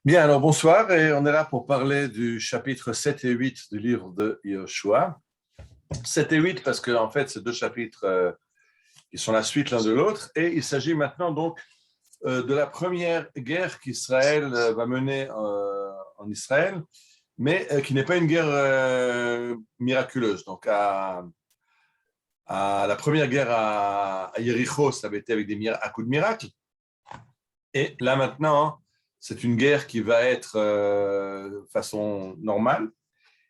Bien, alors bonsoir, et on est là pour parler du chapitre 7 et 8 du livre de Yoshua. 7 et 8 parce que en fait, c'est deux chapitres qui sont la suite l'un de l'autre, et il s'agit maintenant donc de la première guerre qu'Israël va mener en Israël, mais qui n'est pas une guerre miraculeuse. Donc à la première guerre à Jéricho, ça avait été avec à coups de miracle, et là maintenant, c'est une guerre qui va être façon normale.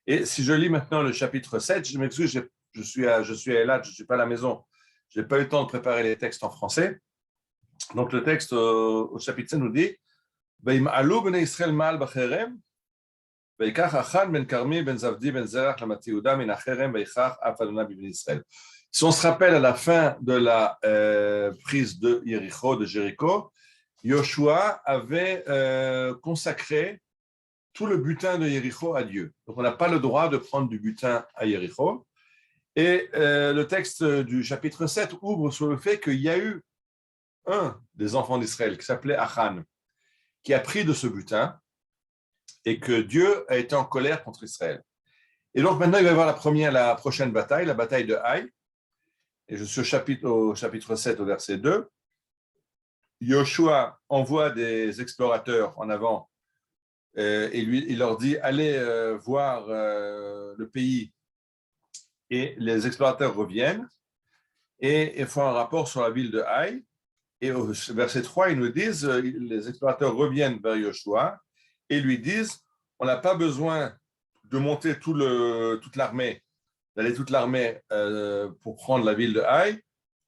Et si je lis maintenant le chapitre 7, je m'excuse, je suis à Eilat, je ne suis pas à la maison. Je n'ai pas eu le temps de préparer les textes en français. Donc le texte au chapitre 7 nous dit וימעלו בני ישראל מעל בחרם, ויקח אחן בן כרמי בן זבדי בן זרח למטה יהודה מן החרם, ויכח אף אדוני בבני ישראל. Si on se rappelle à la fin de la prise de Jéricho, Yoshua avait consacré tout le butin de Jéricho à Dieu. Donc on n'a pas le droit de prendre du butin à Jéricho. Et le texte du chapitre 7 ouvre sur le fait qu'il y a eu un des enfants d'Israël qui s'appelait Achan, qui a pris de ce butin et que Dieu a été en colère contre Israël. Et donc maintenant il va y avoir la prochaine bataille, la bataille de Haï. Et je suis au chapitre 7 au verset 2. Yoshua envoie des explorateurs en avant et il leur dit allez voir le pays, et les explorateurs reviennent et font un rapport sur la ville de Haï. Et au verset 3, ils nous disent, les explorateurs reviennent vers Yoshua et lui disent on n'a pas besoin de monter toute l'armée, d'aller toute l'armée pour prendre la ville de Haï.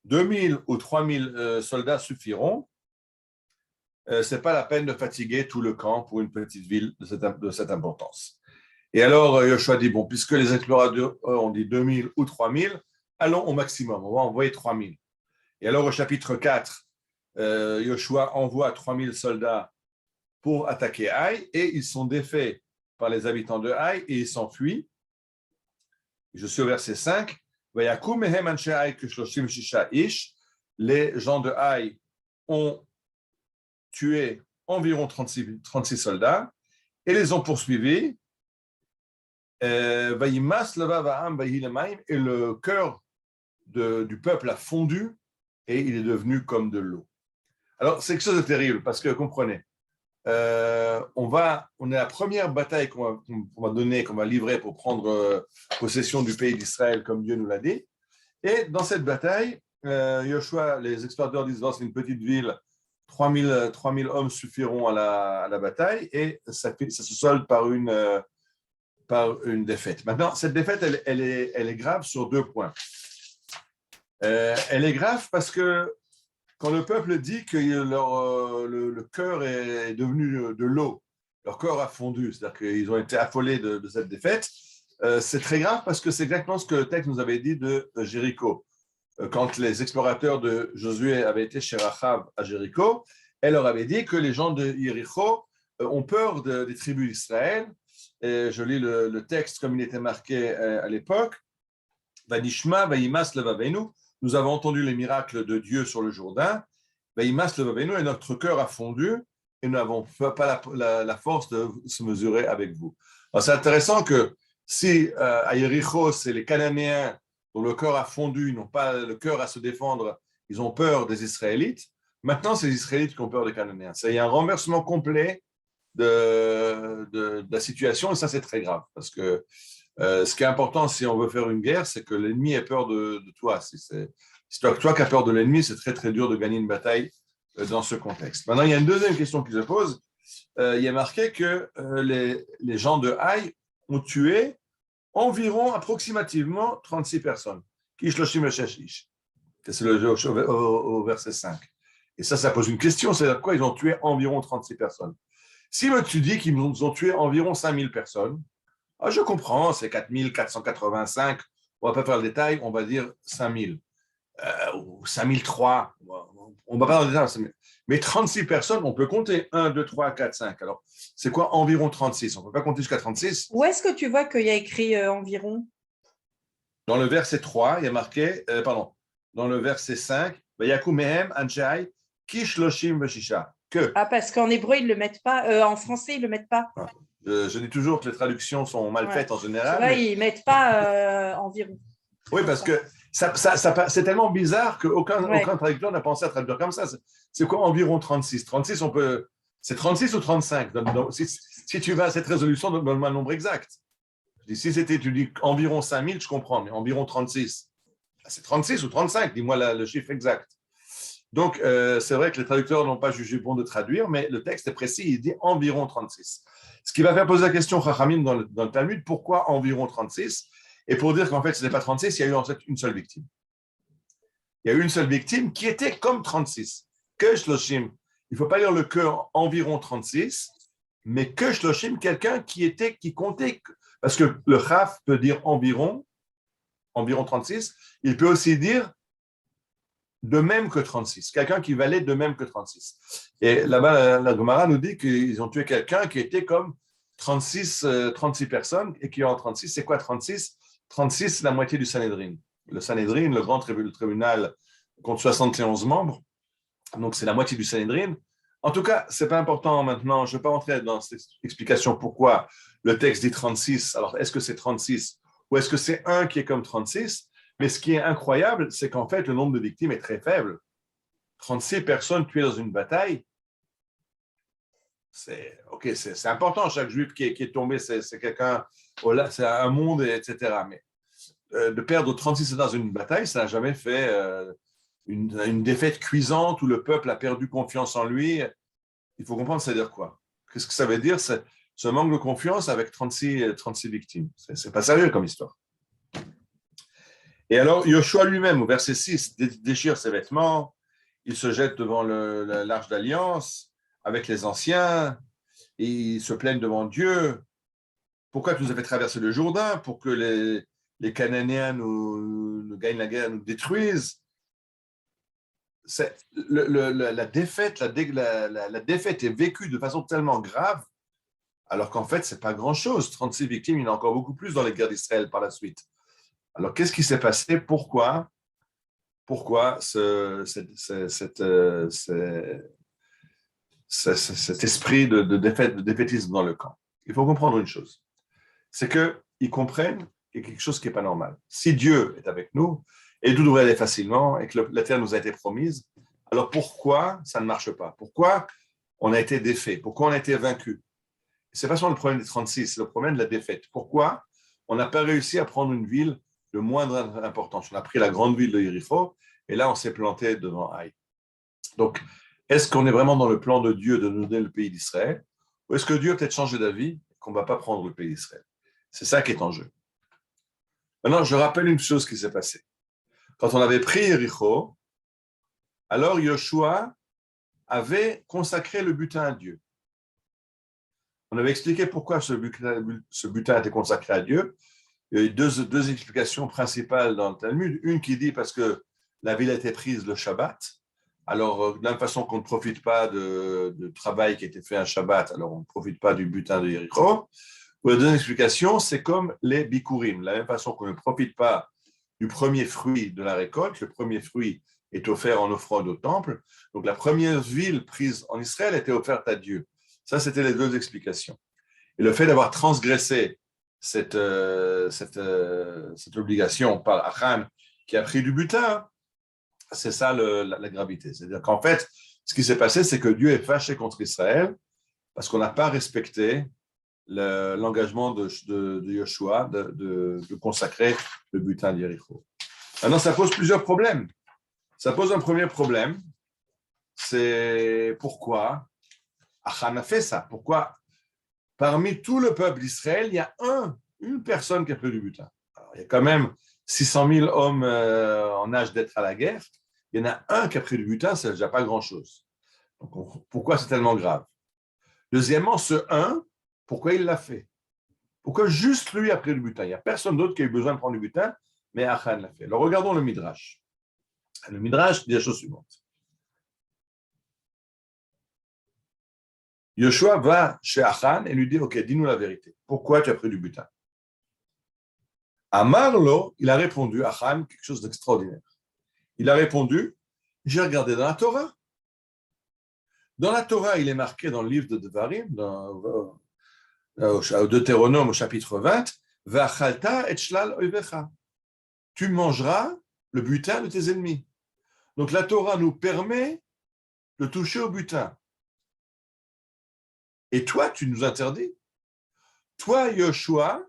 2000 ou 3000 soldats suffiront. Ce n'est pas la peine de fatiguer tout le camp pour une petite ville de cette importance. Et alors, Yoshua dit, bon, puisque les explorateurs ont dit 2000 ou 3000, allons au maximum, on va envoyer 3000. Et alors, au chapitre 4, Yoshua envoie 3000 soldats pour attaquer Haï, et ils sont défaits par les habitants de Haï, et ils s'enfuient. Je suis au verset 5. Les gens de Haï ont tué environ 36 soldats et les ont poursuivis. Et le cœur du peuple a fondu et il est devenu comme de l'eau. Alors, c'est quelque chose de terrible parce que, comprenez, on est la première bataille qu'on va donner, qu'on va livrer pour prendre possession du pays d'Israël comme Dieu nous l'a dit. Et dans cette bataille, Yoshua, les explorateurs disent c'est une petite ville, 3000 hommes suffiront à la bataille, et ça se solde par une défaite. Maintenant, cette défaite, elle est grave sur deux points. Elle est grave parce que quand le peuple dit que le cœur est devenu de l'eau, leur cœur a fondu, c'est-à-dire qu'ils ont été affolés de cette défaite, c'est très grave parce que c'est exactement ce que le texte nous avait dit de Jéricho. Quand les explorateurs de Josué avaient été chez Rachav à Jéricho, elle leur avait dit que les gens de Jéricho ont peur des tribus d'Israël. Et je lis le texte comme il était marqué à l'époque. Vanishma, vayimas levavenu. Nous avons entendu les miracles de Dieu sur le Jourdain. Vayimas levavenu, et notre cœur a fondu et nous n'avons pas la force de se mesurer avec vous. Alors, c'est intéressant que si à Jéricho, c'est les Cananéens dont le cœur a fondu, ils n'ont pas le cœur à se défendre, ils ont peur des Israélites. Maintenant, c'est les Israélites qui ont peur des Cananéens. Il y a un renversement complet de la situation, et ça, c'est très grave. Parce que ce qui est important, si on veut faire une guerre, c'est que l'ennemi ait peur de toi. Si toi qui as peur de l'ennemi, c'est très, très dur de gagner une bataille dans ce contexte. Maintenant, il y a une deuxième question qui se pose. Il y a marqué que les gens de Haï ont tué environ, approximativement, 36 personnes. Kish loshim sheshish. C'est au verset 5. Et ça pose une question, c'est-à-dire quoi? Ils ont tué environ 36 personnes. Si tu dis qu'ils ont tué environ 5000 personnes, je comprends, c'est 4485, on ne va pas faire le détail, on va dire 5000, ou 5003, on ne va pas dans le détail, mais 36 personnes, on peut compter 1, 2, 3, 4, 5. Alors, c'est quoi environ 36? On ne peut pas compter jusqu'à 36. Où est-ce que tu vois qu'il y a écrit environ? Dans le verset 3, il y a marqué, dans le verset 5, Vayaku mehem anshai kish loshim veshisha. Que. Ah, parce qu'en hébreu, ils ne le mettent pas. En français, ils ne le mettent pas. Je dis toujours que les traductions sont mal faites en Tu général. vois, Mais... ils ne mettent pas environ. Oui, parce que c'est tellement bizarre qu'aucun Ouais. aucun traducteur n'a pensé à traduire comme ça. C'est quoi environ 36? 36, c'est 36 ou 35? Donc, si tu vas à cette résolution, donne-moi un nombre exact. Je dis, si tu dis environ 5000, je comprends, mais environ 36. C'est 36 ou 35, dis-moi le chiffre exact. Donc, c'est vrai que les traducteurs n'ont pas jugé bon de traduire, mais le texte est précis, il dit environ 36. Ce qui va faire poser la question, Chachamim, dans le Talmud, pourquoi environ 36? Et pour dire qu'en fait, ce n'est pas 36, il y a eu en fait une seule victime. Il y a eu une seule victime qui était comme 36. Que Shloshim. Il ne faut pas lire le cœur environ 36, mais que Shloshim, quelqu'un qui comptait. Parce que le Chaf peut dire environ 36. Il peut aussi dire de même que 36. Quelqu'un qui valait de même que 36. Et là-bas, la Gemara nous dit qu'ils ont tué quelqu'un qui était comme 36 personnes. Et qui en 36, c'est quoi 36? 36, c'est la moitié du Sanhédrin. Le Sanhédrin, le grand tribunal, compte 71 membres. Donc, c'est la moitié du Sanhédrin. En tout cas, ce n'est pas important maintenant. Je ne vais pas rentrer dans cette explication pourquoi le texte dit 36. Alors, est-ce que c'est 36 ou est-ce que c'est un qui est comme 36? Mais ce qui est incroyable, c'est qu'en fait, le nombre de victimes est très faible. 36 personnes tuées dans une bataille, c'est important. Chaque juif qui est tombé, c'est quelqu'un, c'est un monde, etc. Mais de perdre 36 dans une bataille, ça n'a jamais fait une défaite cuisante où le peuple a perdu confiance en lui. Il faut comprendre, ça veut dire quoi? Qu'est-ce que ça veut dire? C'est ce manque de confiance avec 36 victimes. C'est pas sérieux comme histoire. Et alors, Yoshua lui-même, au verset 6, déchire ses vêtements, il se jette devant l'arche d'alliance avec les anciens, et il se plaignent devant Dieu. Pourquoi tu nous as fait traverser le Jourdain? Pour que les Cananéens nous gagnent la guerre, nous détruisent. La défaite est vécue de façon tellement grave, alors qu'en fait, ce n'est pas grand-chose. 36 victimes, il y en a encore beaucoup plus dans les guerres d'Israël par la suite. Alors, qu'est-ce qui s'est passé? Pourquoi cet esprit de défaite, de défaitisme dans le camp? Il faut comprendre une chose, c'est qu'ils comprennent qu'il y a quelque chose qui n'est pas normal. Si Dieu est avec nous, et tout devrait aller facilement, et que la terre nous a été promise, alors pourquoi ça ne marche pas? Pourquoi on a été défait? Pourquoi on a été vaincu? Ce n'est pas seulement le problème des 36, c'est le problème de la défaite. Pourquoi on n'a pas réussi à prendre une ville de moindre importance? On a pris la grande ville de Jéricho, et là, on s'est planté devant Haï. Donc, est-ce qu'on est vraiment dans le plan de Dieu de nous donner le pays d'Israël? Ou est-ce que Dieu a peut-être changé d'avis et qu'on ne va pas prendre le pays d'Israël? C'est ça qui est en jeu. Maintenant, je rappelle une chose qui s'est passée. Quand on avait pris Jéricho, alors Yoshua avait consacré le butin à Dieu. On avait expliqué pourquoi ce butin était consacré à Dieu. Il y a eu deux explications principales dans le Talmud. Une qui dit parce que la ville a été prise le Shabbat. Alors, de la même façon qu'on ne profite pas de travail qui a été fait un Shabbat, alors on ne profite pas du butin de Jéricho. Ou la deuxième explication, c'est comme les bikurim. De la même façon qu'on ne profite pas du premier fruit de la récolte, le premier fruit est offert en offrande au temple. Donc, la première ville prise en Israël était offerte à Dieu. Ça, c'était les deux explications. Et le fait d'avoir transgressé cette obligation par Achan qui a pris du butin, c'est ça la gravité. C'est-à-dire qu'en fait, ce qui s'est passé, c'est que Dieu est fâché contre Israël parce qu'on n'a pas respecté l'engagement de Yoshua de consacrer le butin d'Jéricho. Maintenant, ça pose plusieurs problèmes. Ça pose un premier problème, c'est pourquoi Achan a fait ça. Pourquoi parmi tout le peuple d'Israël, il y a une personne qui a pris du butin. Alors, il y a quand même 600 000 hommes en âge d'être à la guerre. Il y en a un qui a pris du butin, c'est déjà pas grand-chose. Donc, pourquoi c'est tellement grave? Deuxièmement, ce un, pourquoi il l'a fait? Pourquoi juste lui a pris du butin? Il n'y a personne d'autre qui a eu besoin de prendre du butin, mais Achan l'a fait. Alors, regardons le Midrash. Le Midrash dit la chose suivante. Yoshua va chez Achan et lui dit, OK, dis-nous la vérité. Pourquoi tu as pris du butin? Amarlo, il a répondu, Achan, quelque chose d'extraordinaire. Il a répondu, j'ai regardé dans la Torah. Dans la Torah, il est marqué dans le livre de Devarim, au Deutéronome au chapitre 20, V'achalta et shlal oivecha. Tu mangeras le butin de tes ennemis. Donc la Torah nous permet de toucher au butin. Et toi, tu nous interdis. Toi, Yoshua,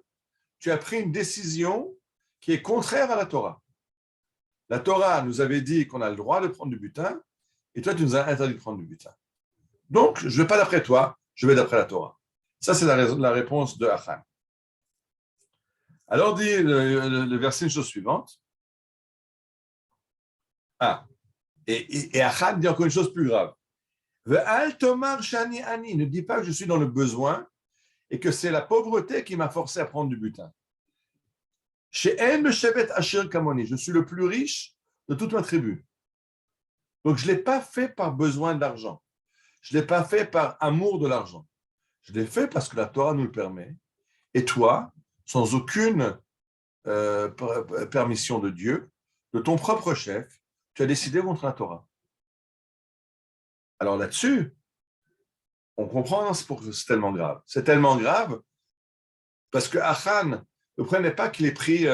tu as pris une décision qui est contraire à la Torah. La Torah nous avait dit qu'on a le droit de prendre du butin, et toi, tu nous as interdit de prendre du butin. Donc, je ne vais pas d'après toi, je vais d'après la Torah. Ça, c'est la réponse de Achan. Alors, dit le verset, une chose suivante. Et Achan dit encore une chose plus grave. Ve'al tomar shani ani. Ne dis pas que je suis dans le besoin et que c'est la pauvreté qui m'a forcé à prendre du butin. She'en shevet asher kamoni. Je suis le plus riche de toute ma tribu. Donc, je ne l'ai pas fait par besoin d'argent. Je ne l'ai pas fait par amour de l'argent. Je l'ai fait parce que la Torah nous le permet. Et toi, sans aucune permission de Dieu, de ton propre chef, tu as décidé contre la Torah. Alors là-dessus, on comprend pourquoi c'est tellement grave. C'est tellement grave parce que Achan ne prenait pas qu'il ait pris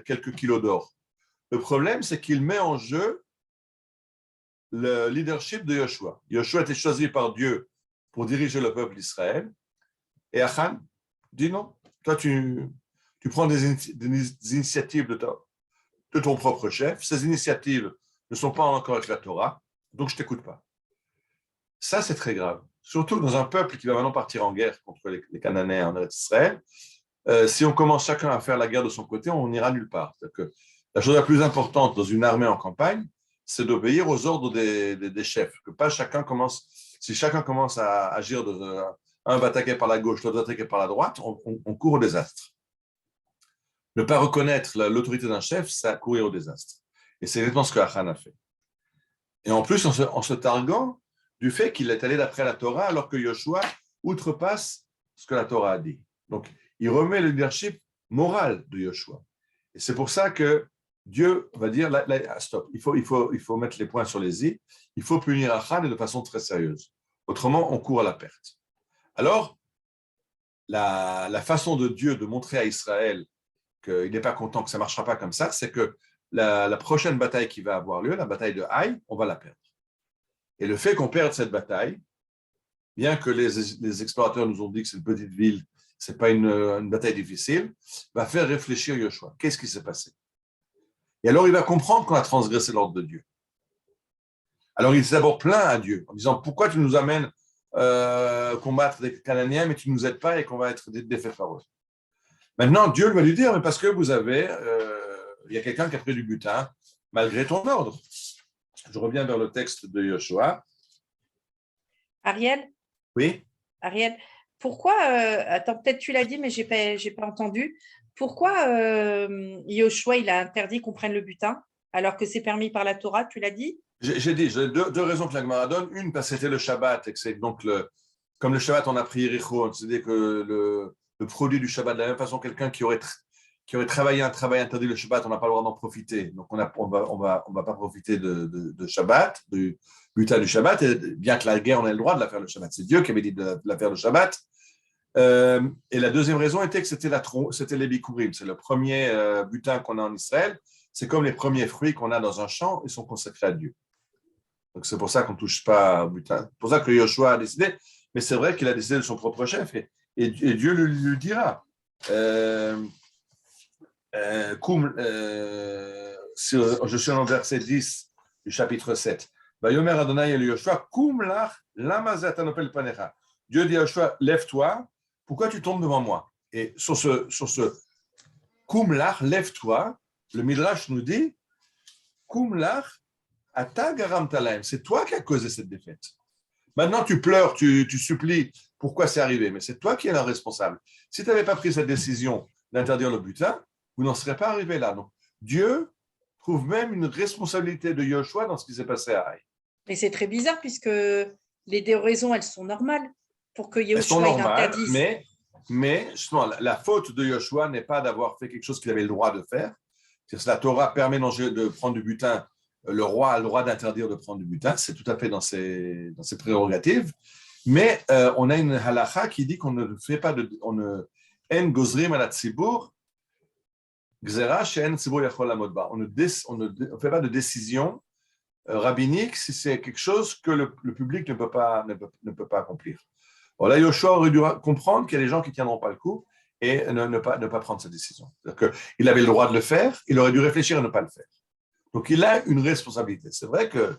quelques kilos d'or. Le problème, c'est qu'il met en jeu le leadership de Yoshua. Yoshua a été choisi par Dieu pour diriger le peuple d'Israël. Et Achan dit non. Toi, tu prends des initiatives de ton propre chef. Ces initiatives ne sont pas encore avec la Torah, donc je ne t'écoute pas. Ça, c'est très grave. Surtout dans un peuple qui va maintenant partir en guerre contre les Cananéens en Israël. Si on commence chacun à faire la guerre de son côté, on n'ira nulle part. C'est-à-dire que la chose la plus importante dans une armée en campagne, c'est d'obéir aux ordres des chefs. Que pas chacun commence, si chacun commence à agir, un va attaquer par la gauche, l'autre va attaquer par la droite, on court au désastre. Ne pas reconnaître l'autorité d'un chef, c'est courir au désastre. Et c'est exactement ce que Achan a fait. Et en plus, en se targuant du fait qu'il est allé d'après la Torah, alors que Yoshua outrepasse ce que la Torah a dit. Donc, il remet le leadership moral de Yoshua. Et c'est pour ça que Dieu va dire, stop, il faut mettre les points sur les i, il faut punir Achan de façon très sérieuse. Autrement, on court à la perte. Alors, la façon de Dieu de montrer à Israël qu'il n'est pas content, que ça ne marchera pas comme ça, c'est que la prochaine bataille qui va avoir lieu, la bataille de Haï, on va la perdre. Et le fait qu'on perde cette bataille, bien que les explorateurs nous ont dit que c'est une petite ville, ce n'est pas une bataille difficile, va faire réfléchir Yoshua. Qu'est-ce qui s'est passé? Et alors il va comprendre qu'on a transgressé l'ordre de Dieu. Alors il s'est d'abord plaint à Dieu en disant, pourquoi tu nous amènes combattre des Cananéens, mais tu ne nous aides pas et qu'on va être défaits par eux. Maintenant, Dieu va lui dire, mais parce que il y a quelqu'un qui a pris du butin, malgré ton ordre. Je reviens vers le texte de Yoshua. Ariel, Oui. Ariel, pourquoi, attends, peut-être tu l'as dit, mais j'ai pas entendu. Pourquoi Yoshua, il a interdit qu'on prenne le butin, alors que c'est permis par la Torah, tu l'as dit? J'ai dit, j'ai deux raisons que la Gemara donne. Une, parce que c'était le Shabbat, et que c'est donc comme le Shabbat, on a pris Yericho, c'est-à-dire que le produit du Shabbat, de la même façon, quelqu'un qui aurait travaillé un travail interdit le Shabbat, on n'a pas le droit d'en profiter. Donc, on va pas profiter de Shabbat, du butin du Shabbat, et bien que la guerre, on ait le droit de la faire le Shabbat. C'est Dieu qui avait dit de la faire le Shabbat. Et la deuxième raison était que c'était les bikurim. C'est le premier butin qu'on a en Israël. C'est comme les premiers fruits qu'on a dans un champ, ils sont consacrés à Dieu. Donc, c'est pour ça qu'on ne touche pas au butin. C'est pour ça que Yoshua a décidé. Mais c'est vrai qu'il a décidé de son propre chef. Et Dieu lui dira. Je suis dans verset 10 du chapitre 7. Vayomer Adonai el Yoshua, kum lach lama zatanopel panecha. Dieu dit à Yoshua, lève-toi, pourquoi tu tombes devant moi? Et sur ce kum lach, lève-toi, le Midrash nous dit, kum lach ata garam talaim, c'est toi qui as causé cette défaite. Maintenant, tu pleures, tu supplies pourquoi c'est arrivé, mais c'est toi qui es le responsable. Si tu n'avais pas pris cette décision d'interdire le butin, vous n'en serez pas arrivé là. Donc, Dieu trouve même une responsabilité de Yoshua dans ce qui s'est passé à Haï. Mais c'est très bizarre puisque les deux raisons, elles sont normales pour que Yoshua il interdise. Mais justement, la faute de Yoshua n'est pas d'avoir fait quelque chose qu'il avait le droit de faire. C'est-à-dire que la Torah permet de prendre du butin le roi a le droit d'interdire de prendre du butin, c'est tout à fait dans ses prérogatives. Mais on a une halakha qui dit qu'on ne fait pas de, on ne en gozrim ala tzibour gzera she'en tzibour yachol lamod ba. On ne fait pas de décision rabbinique si c'est quelque chose que le public ne peut pas accomplir. Bon, là, Yoshua aurait dû comprendre qu'il y a des gens qui ne tiendront pas le coup et ne pas prendre cette décision. Il avait le droit de le faire, il aurait dû réfléchir à ne pas le faire. Donc, il a une responsabilité. C'est vrai que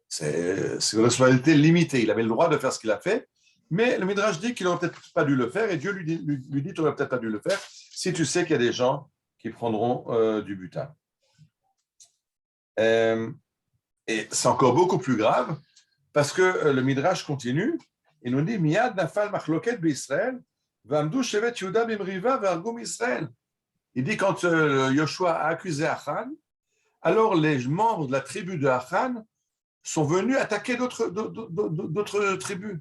c'est une responsabilité limitée. Il avait le droit de faire ce qu'il a fait, mais le Midrash dit qu'il n'aurait peut-être pas dû le faire et Dieu lui dit tu n'aurais peut-être pas dû le faire si tu sais qu'il y a des gens qui prendront du butin. Et c'est encore beaucoup plus grave parce que le Midrash continue et nous dit Miyad nafal machloket b'Israël v'amdu shevet Yehuda b'mriva v'argum Israël. Il dit quand Yoshua a accusé Achan, alors les membres de la tribu de Achan sont venus attaquer d'autres tribus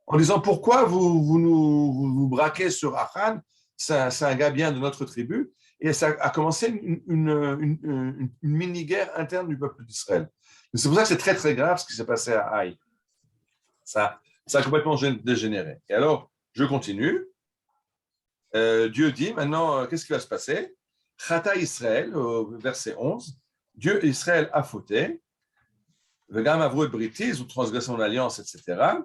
en disant pourquoi vous braquez sur Achan, c'est un gars bien de notre tribu, et ça a commencé une mini-guerre interne du peuple d'Israël. C'est pour ça que c'est très très grave ce qui s'est passé à Haï. Ça a complètement dégénéré. Et alors, je continue. Dieu dit maintenant, qu'est-ce qui va se passer? Chata Israël, au verset 11, Dieu Israël a fauté, Vegam avru et briti, ils ont transgressé mon alliance, etc.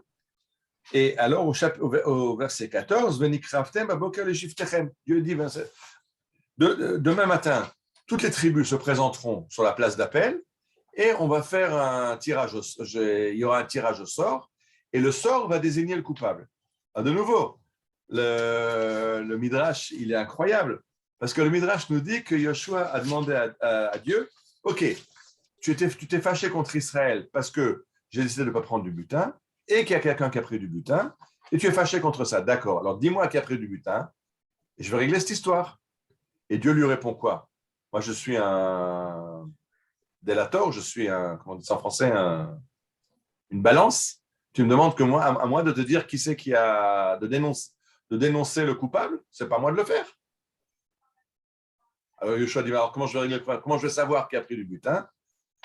Et alors, au verset 14, Venikraftem aboker le shiftechem. Dieu dit, demain matin, toutes les tribus se présenteront sur la place d'appel et on va faire un tirage, il y aura un tirage au sort et le sort va désigner le coupable. Alors, de nouveau, le Midrash, il est incroyable parce que le Midrash nous dit que Yoshua a demandé à Dieu, ok, tu t'es fâché contre Israël parce que j'ai décidé de ne pas prendre du butin et qu'il y a quelqu'un qui a pris du butin et tu es fâché contre ça. D'accord, alors dis-moi qui a pris du butin et je vais régler cette histoire. Et Dieu lui répond quoi? Moi, je suis un délateur, je suis comment on dit ça en français, une balance. Tu me demandes à moi de te dire qui c'est qui a de dénoncer le coupable, c'est pas moi de le faire. Alors Yoshua dit, alors comment je vais régler le problème? Comment je vais savoir qui a pris du butin?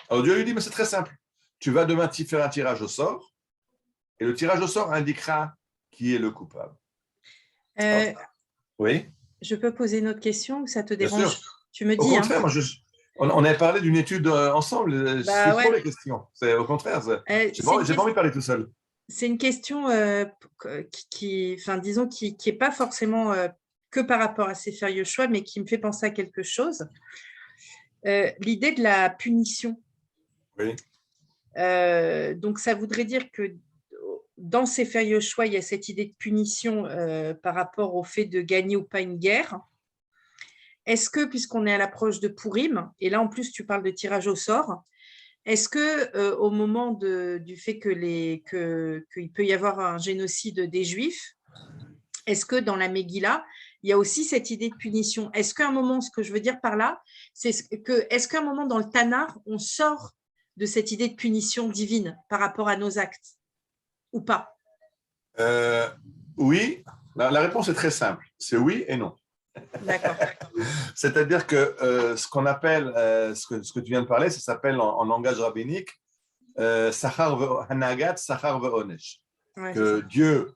Alors Dieu lui dit, mais c'est très simple. Tu vas demain faire un tirage au sort et le tirage au sort indiquera qui est le coupable. Oui. Je peux poser une autre question ou ça te Bien dérange? sûr. Tu me Au dis. contraire, on avait parlé d'une étude ensemble. C'est trop les questions. C'est au contraire. J'ai pas envie de parler tout seul. C'est une question qui est pas forcément que par rapport à Sefer Yoshua, mais qui me fait penser à quelque chose. L'idée de la punition. Oui. Donc, ça voudrait dire que dans Sefer Yoshua, il y a cette idée de punition par rapport au fait de gagner ou pas une guerre. Est-ce que, puisqu'on est à l'approche de Purim, et là en plus tu parles de tirage au sort, est-ce que au moment du fait qu'il peut y avoir un génocide des Juifs, est-ce que dans la Megillah, il y a aussi cette idée de punition? Est-ce qu'à un moment, ce que je veux dire par là, est-ce qu'à un moment dans le Tanakh, on sort de cette idée de punition divine par rapport à nos actes ou pas? Oui, la réponse est très simple. C'est oui et non. D'accord. C'est-à-dire que ce qu'on appelle, ce que tu viens de parler, ça s'appelle en langage rabbinique Hanagat Sachar Ve'onesh. Ouais, que Dieu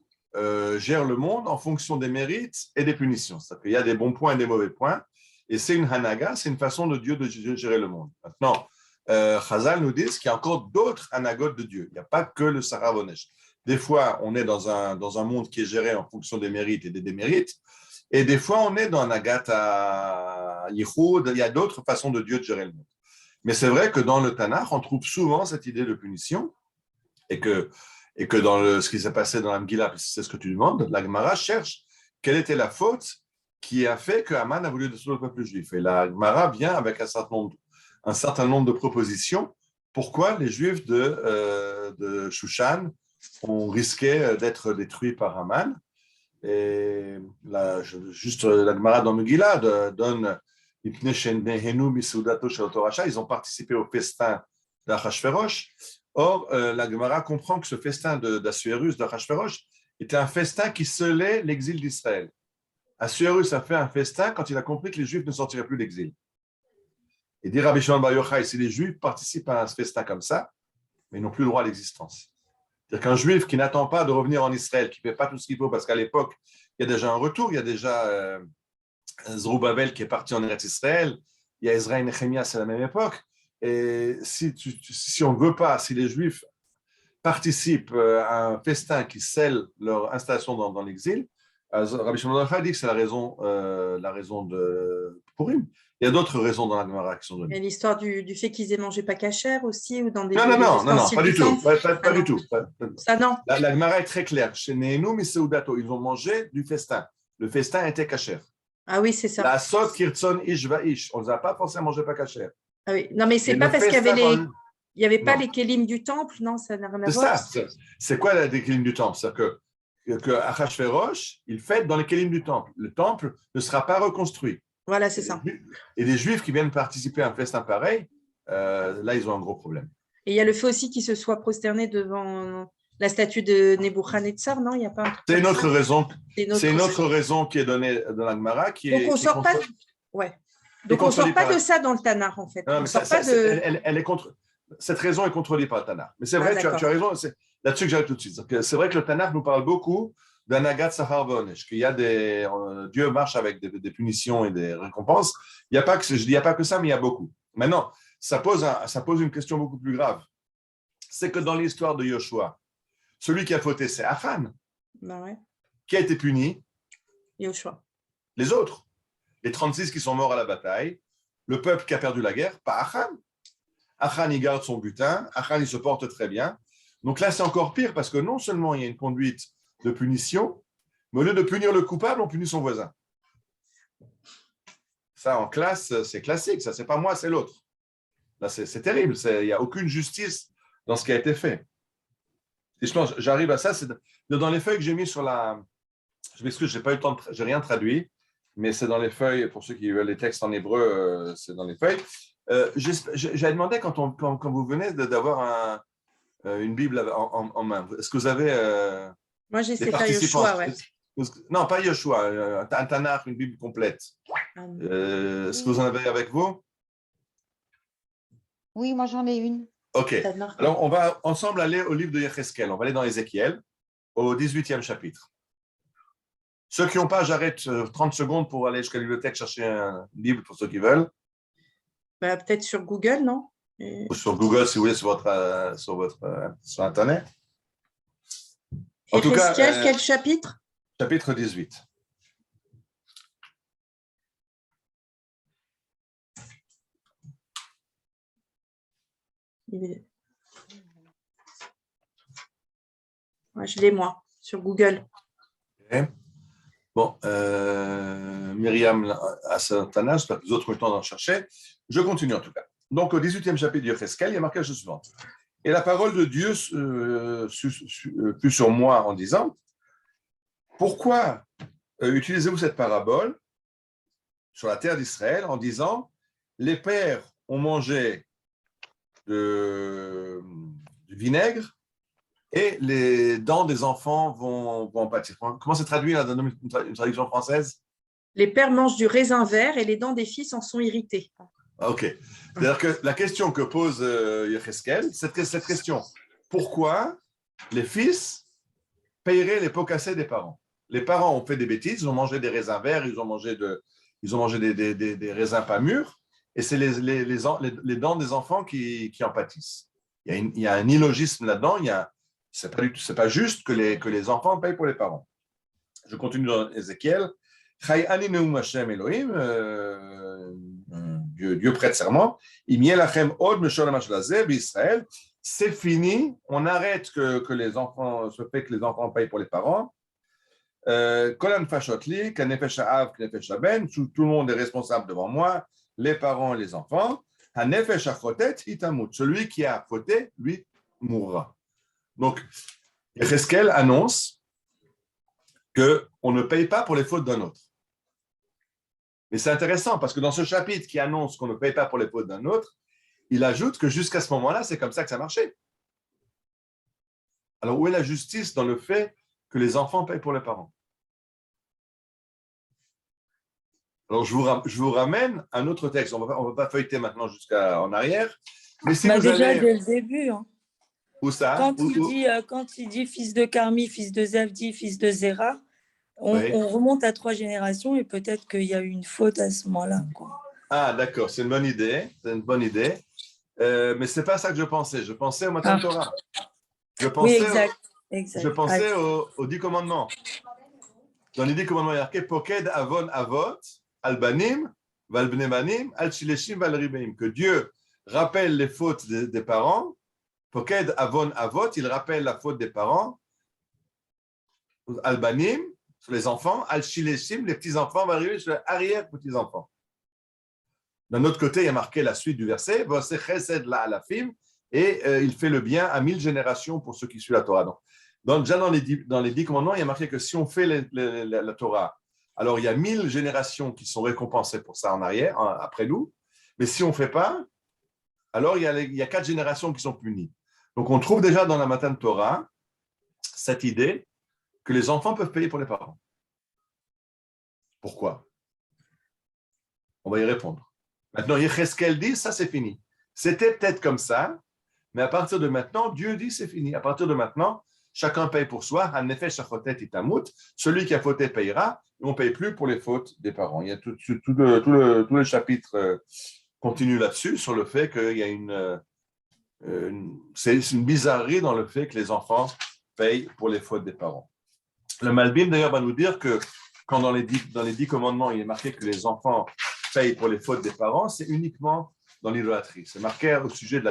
gère le monde en fonction des mérites et des punitions. C'est-à-dire qu'il y a des bons points et des mauvais points. Et c'est une Hanaga, c'est une façon de Dieu de gérer le monde. Maintenant, Chazal nous dit qu'il y a encore d'autres Hanagotes de Dieu. Il n'y a pas que le Sachar Ve'onesh. Des fois, on est dans un monde qui est géré en fonction des mérites et des démérites. Et des fois, on est dans Agatha Yichud, il y a d'autres façons de Dieu de gérer le monde. Mais c'est vrai que dans le Tanakh, on trouve souvent cette idée de punition et que dans ce qui s'est passé dans la Megillah, c'est ce que tu demandes, la Gemara cherche quelle était la faute qui a fait que Haman a voulu détruire le peuple juif. Et la Gemara vient avec un certain nombre de propositions pourquoi les Juifs de Shushan ont risqué d'être détruits par Haman. Et la Gemara dans Megillah donne ils ont participé au festin d'Achashverosh. Or, la Gemara comprend que ce festin d'Assuérus, d'Achashverosh, était un festin qui scellait l'exil d'Israël. Assuérus a fait un festin quand il a compris que les Juifs ne sortiraient plus d'exil. Et dit Rabbi Shimon Bar Yochai, si les Juifs participent à un festin comme ça, mais ils n'ont plus le droit à l'existence. C'est-à-dire qu'un Juif qui n'attend pas de revenir en Israël, qui ne fait pas tout ce qu'il faut, parce qu'à l'époque, il y a déjà un retour, il y a déjà Zerubbabel qui est parti en Eretz Israël, il y a Ezra et Nehemiah, c'est la même époque. Et si on ne veut pas, si les Juifs participent à un festin qui scelle leur installation dans l'exil, Rabbi Shimon Bar Yochai dit que c'est la raison de Purim. Il y a d'autres raisons dans la Gemara qui sont Il y données. a l'histoire du fait qu'ils aient mangé pas cachère aussi, ou dans Non, non, les non, non, non, ustensiles pas du du tout. temple. Pas du Non. tout. Ça, non. La Gemara est très claire. Chez Nehenu Miseudato, ils ont mangé du festin. Le festin était cachère. Ah oui, c'est ça. La sot kirtzon ish va ish. On ne les a pas forcément mangé pas cachère. Ah oui. Non, mais c'est Mais pas le parce qu'il y avait festin, il y avait pas non. les kélim du temple, non, ça n'a rien à C'est voir. ça. C'est quoi la décline du temple? C'est-à-dire que Achashverosh, il fête dans les kélim du temple. Le temple ne sera pas reconstruit. Voilà, c'est ça. Et les Juifs qui viennent participer à un festin pareil, là, ils ont un gros problème. Et il y a le fait aussi qu'ils se soient prosternés devant la statue de Nebuchadnezzar, non? Il n'y a pas un truc C'est comme une autre ça raison. C'est C'est une autre raison qui est donnée dans la Gemara, Donc, on ne sort pas. Ouais. Donc, on sort pas de ça dans le Tanakh, en fait. Non, on mais sort pas de. elle est contre. Cette raison est contredite par le Tanakh. Mais c'est Ah, vrai, tu as d'accord. raison. C'est là-dessus que j'arrive tout de suite. C'est vrai que le Tanakh nous parle beaucoup d'un agat sahar vonesh, qu'il y a Dieu marche avec des punitions et des récompenses. Il y a pas que, je dis, il n'y a pas que ça, mais il y a beaucoup. Maintenant, ça pose une question beaucoup plus grave. C'est que dans l'histoire de Yoshua, celui qui a fauté, c'est Achan. Ben ouais. Qui a été puni? Yoshua. Les autres. Les 36 qui sont morts à la bataille, le peuple qui a perdu la guerre, pas Achan. Achan, il garde son butin, Achan, il se porte très bien. Donc là, c'est encore pire parce que non seulement il y a une conduite de punition, mais au lieu de punir le coupable, on punit son voisin. Ça, en classe, c'est classique. Ça, c'est pas moi, c'est l'autre. Là, c'est terrible. Il n'y a aucune justice dans ce qui a été fait. Et je pense, j'arrive à ça, c'est dans les feuilles que j'ai mis sur la. Je m'excuse, j'ai pas eu le temps, j'ai rien traduit, mais c'est dans les feuilles. Pour ceux qui veulent les textes en hébreu, c'est dans les feuilles. J'avais demandé quand vous venez d'avoir une Bible en main. Est-ce que vous avez Moi, j'ai des Sefer participants? Yoshua, ouais. Non, pas Yoshua, un Tanakh, une Bible complète. Est-ce que vous en avez avec vous? Oui, moi j'en ai une. Ok. Alors, on va ensemble aller au livre de Yecheskel. On va aller dans Ézéchiel, au 18e chapitre. Ceux qui n'ont pas, j'arrête 30 secondes pour aller jusqu'à la bibliothèque chercher un livre pour ceux qui veulent. Bah, peut-être sur Google, non? Ou sur Google, si vous voulez, sur Internet. En tout cas, quel chapitre? Chapitre 18. Ouais, je l'ai, moi, sur Google. Okay. Bon, Myriam a son âge, j'espère que les autres ont eu le temps d'en chercher. Je continue en tout cas. Donc, au 18e chapitre de Yecheskel, il y a marqué la chose suivante. Et la parole de Dieu fut sur moi en disant, pourquoi utilisez-vous cette parabole sur la terre d'Israël en disant, les pères ont mangé du vinaigre et les dents des enfants vont en pâtir. Comment c'est traduit là, dans une traduction française? Les pères mangent du raisin vert et les dents des fils en sont irritées. Ok. C'est-à-dire que la question que pose Yecheskel, cette question, pourquoi les fils paieraient les pots cassés des parents? Les parents ont fait des bêtises, ils ont mangé des raisins verts, ils ont mangé des raisins pas mûrs, et c'est les dents des enfants qui en pâtissent. Il y a un illogisme là-dedans, c'est pas juste que les enfants payent pour les parents. Je continue dans Ézéchiel. Dieu prête serment. C'est fini. On arrête que les enfants payent pour les parents. Tout le monde est responsable devant moi, les parents, les enfants. Celui qui a fauté, lui, mourra. Donc, Yecheskel annonce qu'on ne paye pas pour les fautes d'un autre. Mais c'est intéressant parce que dans ce chapitre qui annonce qu'on ne paye pas pour les fautes d'un autre, il ajoute que jusqu'à ce moment-là, c'est comme ça que ça marchait. Alors, où est la justice dans le fait que les enfants payent pour les parents? Alors, je vous ramène un autre texte. On va pas feuilleter maintenant jusqu'en arrière. Mais si Bah vous déjà allez... dès le début, hein. Où ça? Quand il dit fils de Carmi, fils de Zavdi, fils de Zéra, Oui. on remonte à 3 générations et peut-être qu'il y a eu une faute à ce moment-là, quoi. Ah, d'accord, c'est une bonne idée. C'est une bonne idée. Mais ce n'est pas ça que je pensais. Je pensais au Matan Ah, Torah. Je oui, pensais, je exact. pensais aux 10 commandements. Dans les 10 commandements, il y a marqué Poked Avon Avot, Albanim, Valbnemanim, Al-Shileshim, Valribeim. Que Dieu rappelle les fautes des parents. Poked Avon Avot, il rappelle la faute des parents. Albanim, sur les enfants. Al-Shileshim, les petits-enfants, Valribeim, sur les arrière-petits-enfants. D'un autre côté, il y a marqué la suite du verset, et il fait le bien à 1000 générations pour ceux qui suivent la Torah. Donc, déjà dans les 10 commandements, il y a marqué que si on fait la Torah, alors il y a 1000 générations qui sont récompensées pour ça en arrière, après nous. Mais si on ne fait pas, alors il y a 4 générations qui sont punies. Donc, on trouve déjà dans la Matan Torah cette idée que les enfants peuvent payer pour les parents. Pourquoi? On va y répondre. Maintenant, Yecheskel dit, ça c'est fini. C'était peut-être comme ça, mais à partir de maintenant, Dieu dit c'est fini. À partir de maintenant, chacun paye pour soi. Celui qui a fauté payera. Et on ne paye plus pour les fautes des parents. Il y a tout le chapitre continue là-dessus, sur le fait qu'il y a c'est une bizarrerie dans le fait que les enfants payent pour les fautes des parents. Le Malbim, d'ailleurs, va nous dire que quand dans les 10 commandements, il est marqué que les enfants payent pour les fautes des parents, c'est uniquement dans l'idolâtrie. C'est marqué au sujet de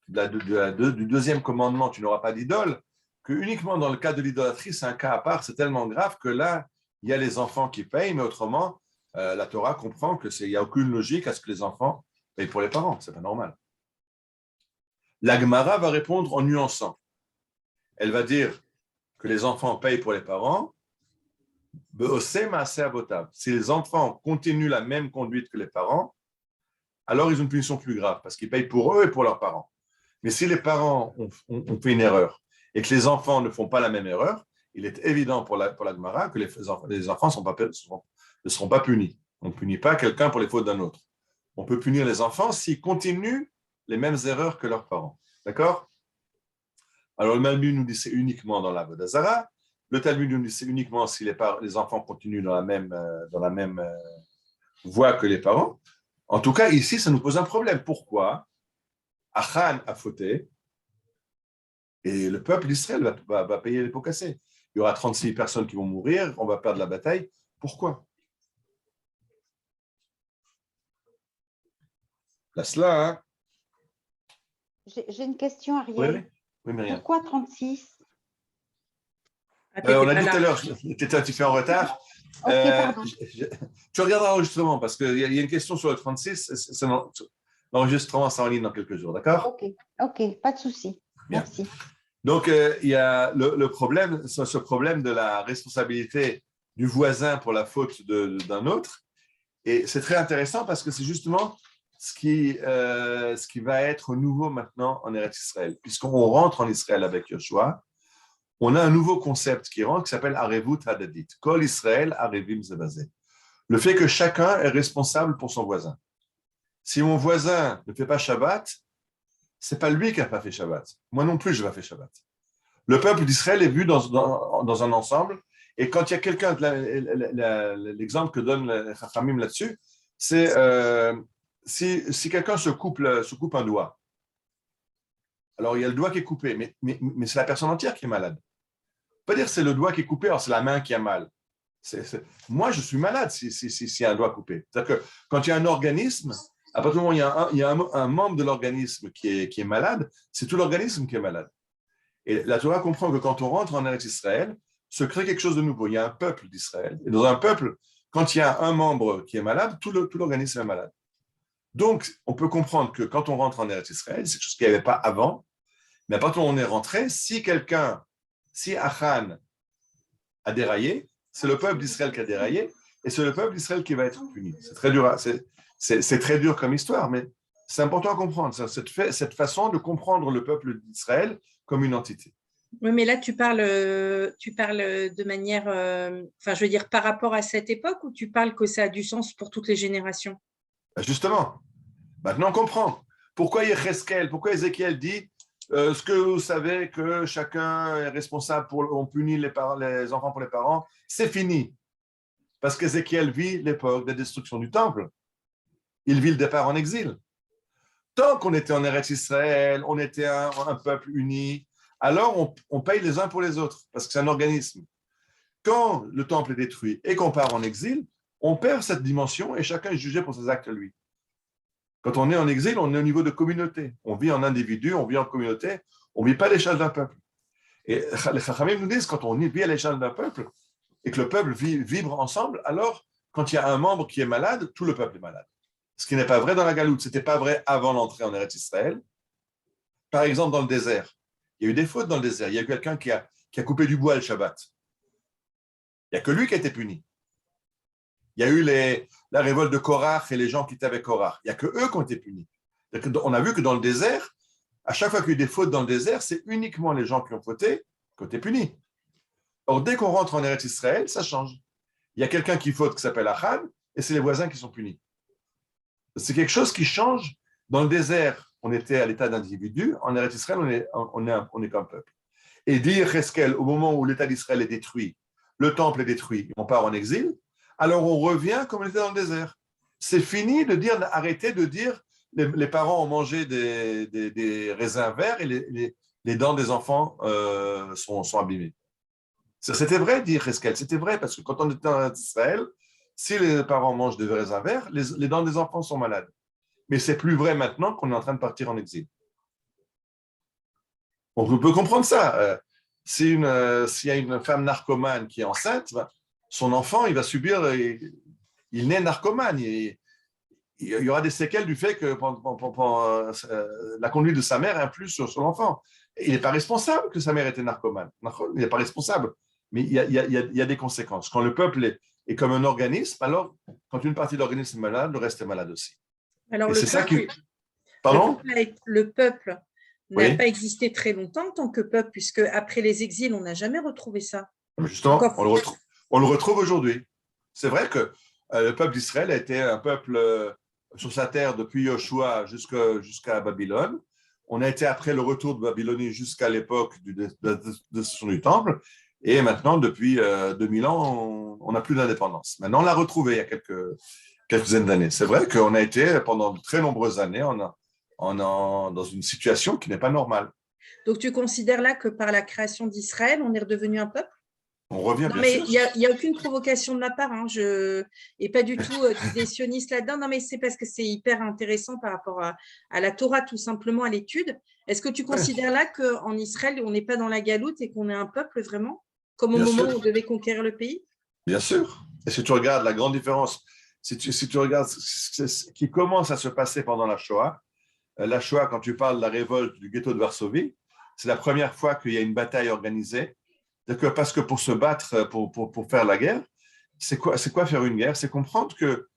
du deuxième commandement, tu n'auras pas d'idole, que uniquement dans le cas de l'idolâtrie, c'est un cas à part, c'est tellement grave que là, il y a les enfants qui payent, mais autrement, la Torah comprend qu'il n'y a aucune logique à ce que les enfants payent pour les parents. C'est pas normal. La Gemara va répondre en nuançant. Elle va dire que les enfants payent pour les parents. Si les enfants continuent la même conduite que les parents, alors ils ont une punition plus grave parce qu'ils payent pour eux et pour leurs parents. Mais si les parents ont fait une erreur et que les enfants ne font pas la même erreur, il est évident pour la Gemara que les enfants ne seront pas punis. On ne punit pas quelqu'un pour les fautes d'un autre. On peut punir les enfants s'ils continuent les mêmes erreurs que leurs parents. D'accord? Alors le Talmud nous dit c'est uniquement dans la Avodah Zarah. Le Talmud nous dit c'est uniquement si les enfants continuent dans la même voie que les parents. En tout cas, ici, ça nous pose un problème. Pourquoi? Achan a fauté et le peuple d'Israël va payer les pots cassés. Il y aura 36 personnes qui vont mourir, on va perdre la bataille. Pourquoi? Là, cela, hein? J'ai une question, Oui, Ariel. oui, Myriam. Pourquoi 36? On a dit tout à l'heure, tu étais un petit peu en retard. Ok, pardon. Tu regarderas l'enregistrement parce qu'il y a une question sur le 36. L'enregistrement sera en ligne dans quelques jours, d'accord? Ok, pas de souci. Bien. Merci. Donc, il y a ce problème de la responsabilité du voisin pour la faute d'un autre. Et c'est très intéressant parce que c'est justement ce qui va être nouveau maintenant en Eretz Israël. Puisqu'on rentre en Israël avec Yoshua, on a un nouveau concept qui rentre qui s'appelle Arevut Hadadit. Kol Israël Arevim Zebazé. Le fait que chacun est responsable pour son voisin. Si mon voisin ne fait pas Shabbat, c'est pas lui qui n'a pas fait Shabbat. Moi non plus, je n'ai pas fait Shabbat. Le peuple d'Israël est vu dans un ensemble. Et quand il y a quelqu'un, l'exemple que donne les Chachamim là-dessus, c'est si quelqu'un se coupe un doigt. Alors, il y a le doigt qui est coupé, mais c'est la personne entière qui est malade. On peut dire que c'est le doigt qui est coupé, alors c'est la main qui a mal. Moi, je suis malade s'il y a un doigt coupé. C'est-à-dire que quand il y a un organisme, à partir du moment où il y a un membre de l'organisme qui est malade, c'est tout l'organisme qui est malade. Et la Torah comprend que quand on rentre en Eretz Israël, se crée quelque chose de nouveau. Il y a un peuple d'Israël. Et dans un peuple, quand il y a un membre qui est malade, tout l'organisme est malade. Donc, on peut comprendre que quand on rentre en Eretz Israël, c'est quelque chose qu'il n'y avait pas avant. Mais à partir du moment où on est rentré, si Achan a déraillé, c'est le peuple d'Israël qui a déraillé, et c'est le peuple d'Israël qui va être puni. C'est très dur, c'est très dur comme histoire, mais c'est important à comprendre, cette façon de comprendre le peuple d'Israël comme une entité. Oui, mais là, tu parles de manière, enfin, je veux dire, par rapport à cette époque, ou tu parles que ça a du sens pour toutes les générations? Justement, maintenant on comprend. Pourquoi Yecheskel, pourquoi Ézéchiel dit ce que vous savez que chacun est responsable on punit les enfants pour les parents, c'est fini. Parce qu'Ézéchiel vit l'époque de destruction du temple. Il vit le départ en exil. Tant qu'on était en Eretz Israël, on était un peuple uni, alors on paye les uns pour les autres, parce que c'est un organisme. Quand le temple est détruit et qu'on part en exil, on perd cette dimension et chacun est jugé pour ses actes lui. Quand on est en exil, on est au niveau de communauté. On vit en individu, on vit en communauté, on ne vit pas à l'échelle d'un peuple. Et les Chachamim nous disent, quand on vit à l'échelle d'un peuple et que le peuple vibre ensemble, alors quand il y a un membre qui est malade, tout le peuple est malade. Ce qui n'est pas vrai dans la Galoute. Ce n'était pas vrai avant l'entrée en Eretz Israël. Par exemple, dans le désert, il y a eu des fautes dans le désert. Il y a eu quelqu'un qui a coupé du bois le Shabbat. Il n'y a que lui qui a été puni. Il y a eu la révolte de Korach et les gens qui étaient avec Korach. Il n'y a que eux qui ont été punis. On a vu que dans le désert, à chaque fois qu'il y a eu des fautes dans le désert, c'est uniquement les gens qui ont fauté qui ont été punis. Or, dès qu'on rentre en Eretz Israël, ça change. Il y a quelqu'un qui faute qui s'appelle Achan et c'est les voisins qui sont punis. C'est quelque chose qui change. Dans le désert, on était à l'état d'individu. En Eretz Israël, on est comme peuple. Et dire Cheskel, au moment où l'État d'Israël est détruit, le temple est détruit, on part en exil, alors on revient comme on était dans le désert. C'est fini de dire, arrêtez de dire, les parents ont mangé des raisins verts et les dents des enfants sont abîmées. C'était vrai, dit Cheskel, c'était vrai, parce que quand on était en Israël, si les parents mangent des raisins verts, les dents des enfants sont malades. Mais c'est plus vrai maintenant qu'on est en train de partir en exil. On peut comprendre ça. S'il y a une femme narcomane qui est enceinte, son enfant, il va subir, il naît narcomane. Il y aura des séquelles du fait que la conduite de sa mère influe sur l'enfant. Il n'est pas responsable que sa mère était narcomane. Il n'est pas responsable. Mais il y a des conséquences. Quand le peuple est comme un organisme, alors quand une partie de l'organisme est malade, le reste est malade aussi. Alors, Et le c'est ça peuple, qui. Pardon? le peuple n'a Oui. pas existé très longtemps en tant que peuple, puisque après les exils, on n'a jamais retrouvé ça. Justement, Encore. on le retrouve aujourd'hui. C'est vrai que le peuple d'Israël a été un peuple sur sa terre depuis Yoshua jusqu'à Babylone. On a été après le retour de Babylonie jusqu'à l'époque de destruction du temple. Et maintenant, depuis 2000 ans, on n'a plus d'indépendance. Maintenant, on l'a retrouvé il y a quelques dizaines d'années. C'est vrai qu'on a été pendant de très nombreuses années dans une situation qui n'est pas normale. Donc, tu considères là que par la création d'Israël, on est redevenu un peuple? On revient, Non, bien mais sûr. il n'y a aucune provocation de ma part. Et pas du tout d'idée sioniste là-dedans. Non, mais c'est parce que c'est hyper intéressant par rapport à la Torah, tout simplement, à l'étude. Est-ce que tu considères là qu'en Israël, on n'est pas dans la galoute et qu'on est un peuple vraiment, comme au Bien moment sûr. où on devait conquérir le pays? Bien sûr. Et si tu regardes la grande différence, si tu regardes ce qui commence à se passer pendant la Shoah, quand tu parles de la révolte du ghetto de Varsovie, c'est la première fois qu'il y a une bataille organisée. Parce que pour se battre, pour faire la guerre, c'est quoi faire une guerre? C'est comprendre que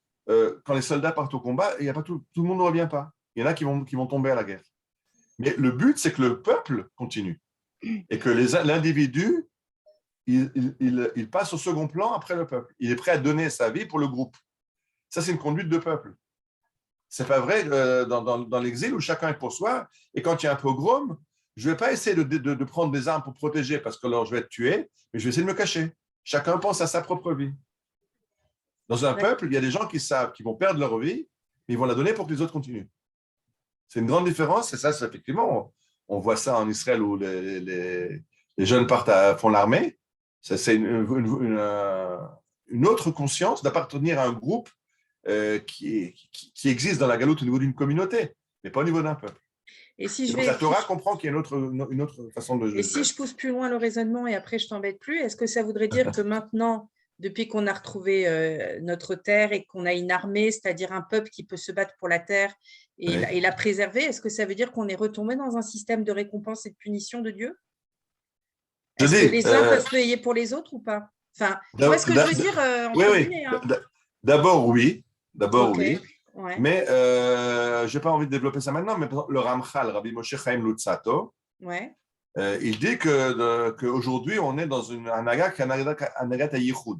quand les soldats partent au combat, il y a pas tout le monde ne revient pas. Il y en a qui vont tomber à la guerre. Mais le but, c'est que le peuple continue et que l'individu, il passe au second plan après le peuple. Il est prêt à donner sa vie pour le groupe. Ça, c'est une conduite de peuple. C'est pas vrai dans l'exil où chacun est pour soi. Et quand il y a un pogrom, je ne vais pas essayer de prendre des armes pour protéger parce que alors je vais être tué, mais je vais essayer de me cacher. Chacun pense à sa propre vie. Dans un peuple, il y a des gens qui savent qu'ils vont perdre leur vie, mais ils vont la donner pour que les autres continuent. C'est une grande différence. Et ça, c'est effectivement, on voit ça en Israël où les jeunes font l'armée. C'est une autre conscience d'appartenir à un groupe qui existe dans la galoute au niveau d'une communauté, mais pas au niveau d'un peuple. Et si donc la Torah comprend qu'il y a une autre façon de... Et si je pousse plus loin le raisonnement et après je t'embête plus, est-ce que ça voudrait dire que maintenant, depuis qu'on a retrouvé notre terre et qu'on a une armée, c'est-à-dire un peuple qui peut se battre pour la terre et la préserver, est-ce que ça veut dire qu'on est retombé dans un système de récompense et de punition de Dieu? Est-ce que les uns peuvent payer pour les autres ou pas? Enfin, tu vois ce que je veux dire entre guillemets, hein. D'abord, oui. Okay. Oui. Ouais. Mais je n'ai pas envie de développer ça maintenant, mais le Ramchal, Rabbi Moshe Chaim Luzzatto, Il dit qu'aujourd'hui, on est dans un Haga qui est un Hagat Hayichud,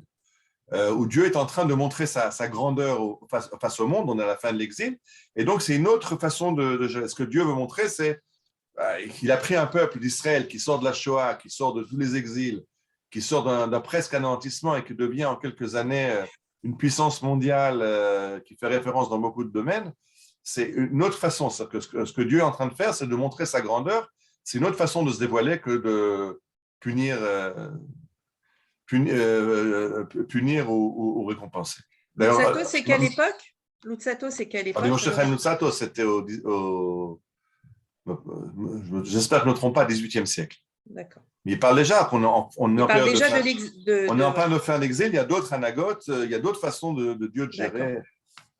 où Dieu est en train de montrer sa grandeur face au monde. On est à la fin de l'exil. Et donc, c'est une autre façon de gérer. Ce que Dieu veut montrer, c'est qu'il a pris un peuple d'Israël qui sort de la Shoah, qui sort de tous les exils, qui sort d'un presque anéantissement et qui devient en quelques années une puissance mondiale qui fait référence dans beaucoup de domaines. C'est une autre façon. Ce que Dieu est en train de faire, c'est de montrer sa grandeur. C'est une autre façon de se dévoiler que de punir ou récompenser. Luzzatto, c'est quelle époque? Luzzatto, c'est quelle époque? Moshe Chaim Luzzatto, c'était j'espère que je ne me trompe pas, 18e siècle. D'accord. Mais il parle déjà qu'on est en train de faire l'exil. Il y a d'autres anagotes, il y a d'autres façons de Dieu de gérer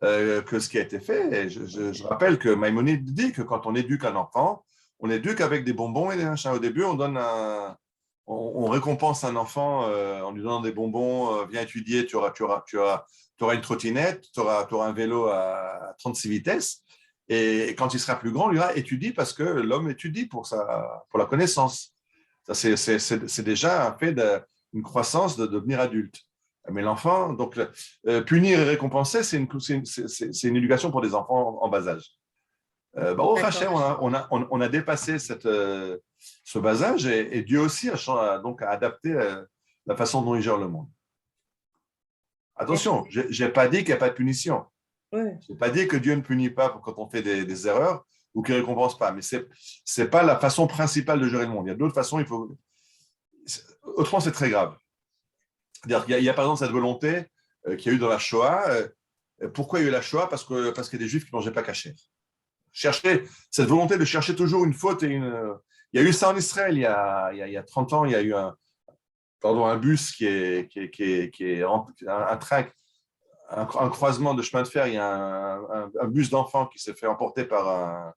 que ce qui a été fait. Et je rappelle que Maïmonide dit que quand on éduque un enfant, on éduque avec des bonbons et des machins. Au début, on récompense un enfant en lui donnant des bonbons, viens étudier, tu auras une trottinette, tu auras un vélo à 36 vitesses. Et quand il sera plus grand, il dira étudie parce que l'homme étudie pour la connaissance. Ça, c'est déjà un fait d'une croissance de devenir adulte. Mais l'enfant, donc punir et récompenser, c'est une éducation pour des enfants en bas âge. Au Hachem, on a dépassé ce bas âge et Dieu aussi a adapté la façon dont il gère le monde. Attention, je n'ai pas dit qu'il n'y a pas de punition. Ouais. Je n'ai pas dit que Dieu ne punit pas quand on fait des erreurs ou qu'il ne récompense pas, mais ce n'est pas la façon principale de gérer le monde. Il y a d'autres façons, autrement c'est très grave. C'est-à-dire qu'il y a par exemple cette volonté qu'il y a eu dans la Shoah. Pourquoi il y a eu la Shoah? Parce qu'il y a des Juifs qui ne mangeaient pas kasher. Cette volonté de chercher toujours une faute. Il y a eu ça en Israël il y a 30 ans, il y a eu un bus qui est un train, un croisement de chemin de fer, il y a un bus d'enfants qui s'est fait emporter par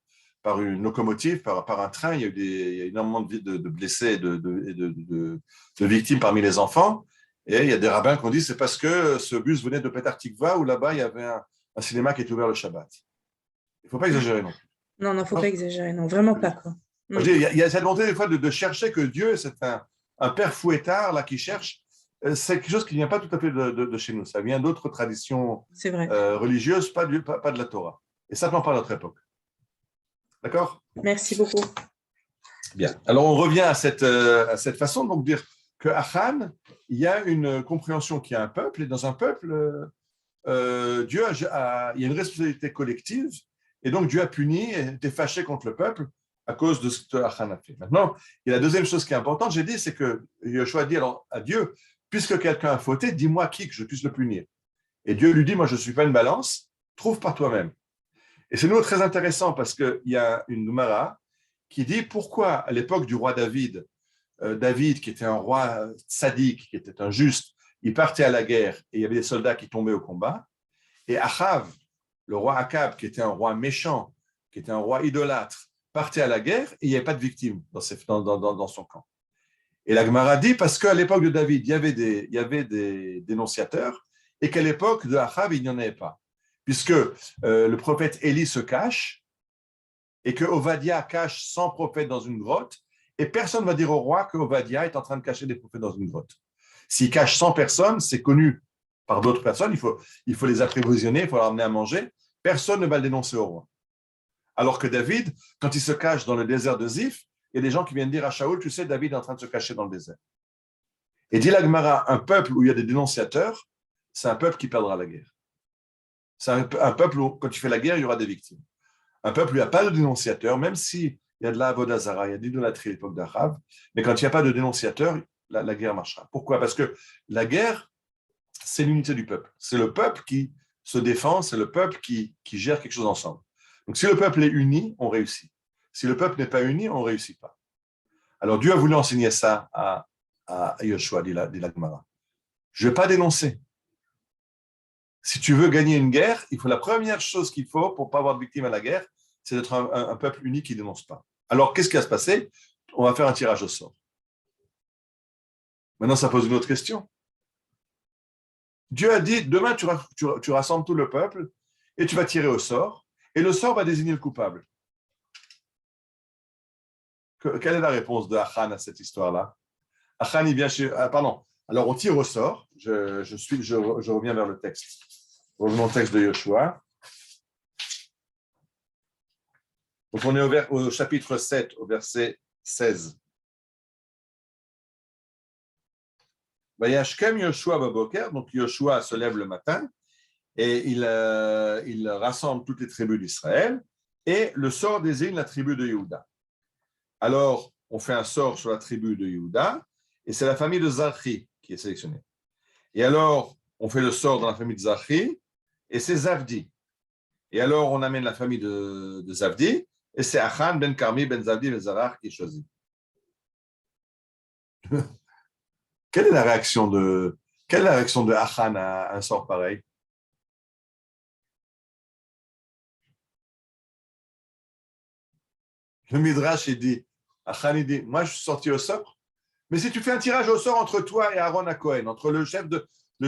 une locomotive, par un train. Il y a eu énormément de blessés et de victimes parmi les enfants. Et il y a des rabbins qui ont dit c'est parce que ce bus venait de Petah Tikva où là-bas il y avait un cinéma qui était ouvert le Shabbat. Il ne faut pas exagérer non plus. Non, il ne faut pas exagérer, non, vraiment pas. Quoi. Il y a cette volonté des fois de chercher que Dieu, c'est un père fouettard là, qui cherche. C'est quelque chose qui ne vient pas tout à fait de chez nous. Ça vient d'autres traditions religieuses, pas de la Torah. Et simplement pas de notre époque. D'accord? Merci beaucoup. Bien. Alors, on revient à cette façon donc, de dire que Achan, il y a une compréhension qu'il y a un peuple, et dans un peuple, Dieu il y a une responsabilité collective, et donc Dieu a puni et était fâché contre le peuple à cause de ce que Achan a fait. Maintenant, il y a la deuxième chose qui est importante, j'ai dit, c'est que Yoshua dit alors à Dieu, puisque quelqu'un a fauté, dis-moi qui que je puisse le punir. Et Dieu lui dit, moi je ne suis pas une balance, trouve par toi-même. Et c'est nous très intéressant parce qu'il y a une Gemara qui dit pourquoi à l'époque du roi David, David qui était un roi sadique, qui était un juste, il partait à la guerre et il y avait des soldats qui tombaient au combat, et Achav, le roi Akab, qui était un roi méchant, qui était un roi idolâtre, partait à la guerre et il n'y avait pas de victimes dans son camp. Et la Gemara dit parce qu'à l'époque de David, il y avait des dénonciateurs et qu'à l'époque de Achav, il n'y en avait pas. Puisque le prophète Élie se cache et que Ovadia cache 100 prophètes dans une grotte et personne ne va dire au roi que Ovadia est en train de cacher des prophètes dans une grotte. S'il cache 100 personnes, c'est connu par d'autres personnes, il faut les approvisionner, il faut leur amener à manger. Personne ne va le dénoncer au roi. Alors que David, quand il se cache dans le désert de Ziph, il y a des gens qui viennent dire à Shaoul, tu sais, David est en train de se cacher dans le désert. Et dit la Gemara, un peuple où il y a des dénonciateurs, c'est un peuple qui perdra la guerre. C'est un peuple où, quand tu fais la guerre, il y aura des victimes. Un peuple où il n'y a pas de dénonciateurs, même s'il y a de la Avodah Zara, il y a de l'idolâtrie à l'époque d'Achav, mais quand il n'y a pas de dénonciateurs, la guerre marchera. Pourquoi? Parce que la guerre, c'est l'unité du peuple. C'est le peuple qui se défend, c'est le peuple qui gère quelque chose ensemble. Donc si le peuple est uni, on réussit. Si le peuple n'est pas uni, on ne réussit pas. Alors Dieu a voulu enseigner ça à Yoshua, dit la Gemara. Je ne vais pas dénoncer. Si tu veux gagner une guerre, la première chose qu'il faut pour ne pas avoir de victime à la guerre, c'est d'être un peuple uni qui ne dénonce pas. Alors qu'est-ce qui va se passer? On va faire un tirage au sort. Maintenant, ça pose une autre question. Dieu a dit, demain, tu rassembles tout le peuple et tu vas tirer au sort, et le sort va désigner le coupable. Quelle est la réponse de Achan à cette histoire-là? Achan, il vient chez... pardon. Alors, on tire au sort. Je reviens vers le texte. Revenons au texte de Yoshua. Donc, on est au chapitre 7, au verset 16. Vayashkem Yoshua baboker, donc Yoshua se lève le matin et il rassemble toutes les tribus d'Israël et le sort désigne la tribu de Yehuda. Alors, on fait un sort sur la tribu de Yehuda et c'est la famille de Zachi qui est sélectionnée. Et alors, on fait le sort dans la famille de Zachi et c'est Zavdi. Et alors, on amène la famille de Zavdi et c'est Achan ben Karmi ben Zavdi ben Zarach qui est choisi. Quelle est la réaction de Achan à un sort pareil? Le Midrash, Achan, il dit, moi, je suis sorti au sort, mais si tu fais un tirage au sort entre toi et Aaron à Cohen, entre le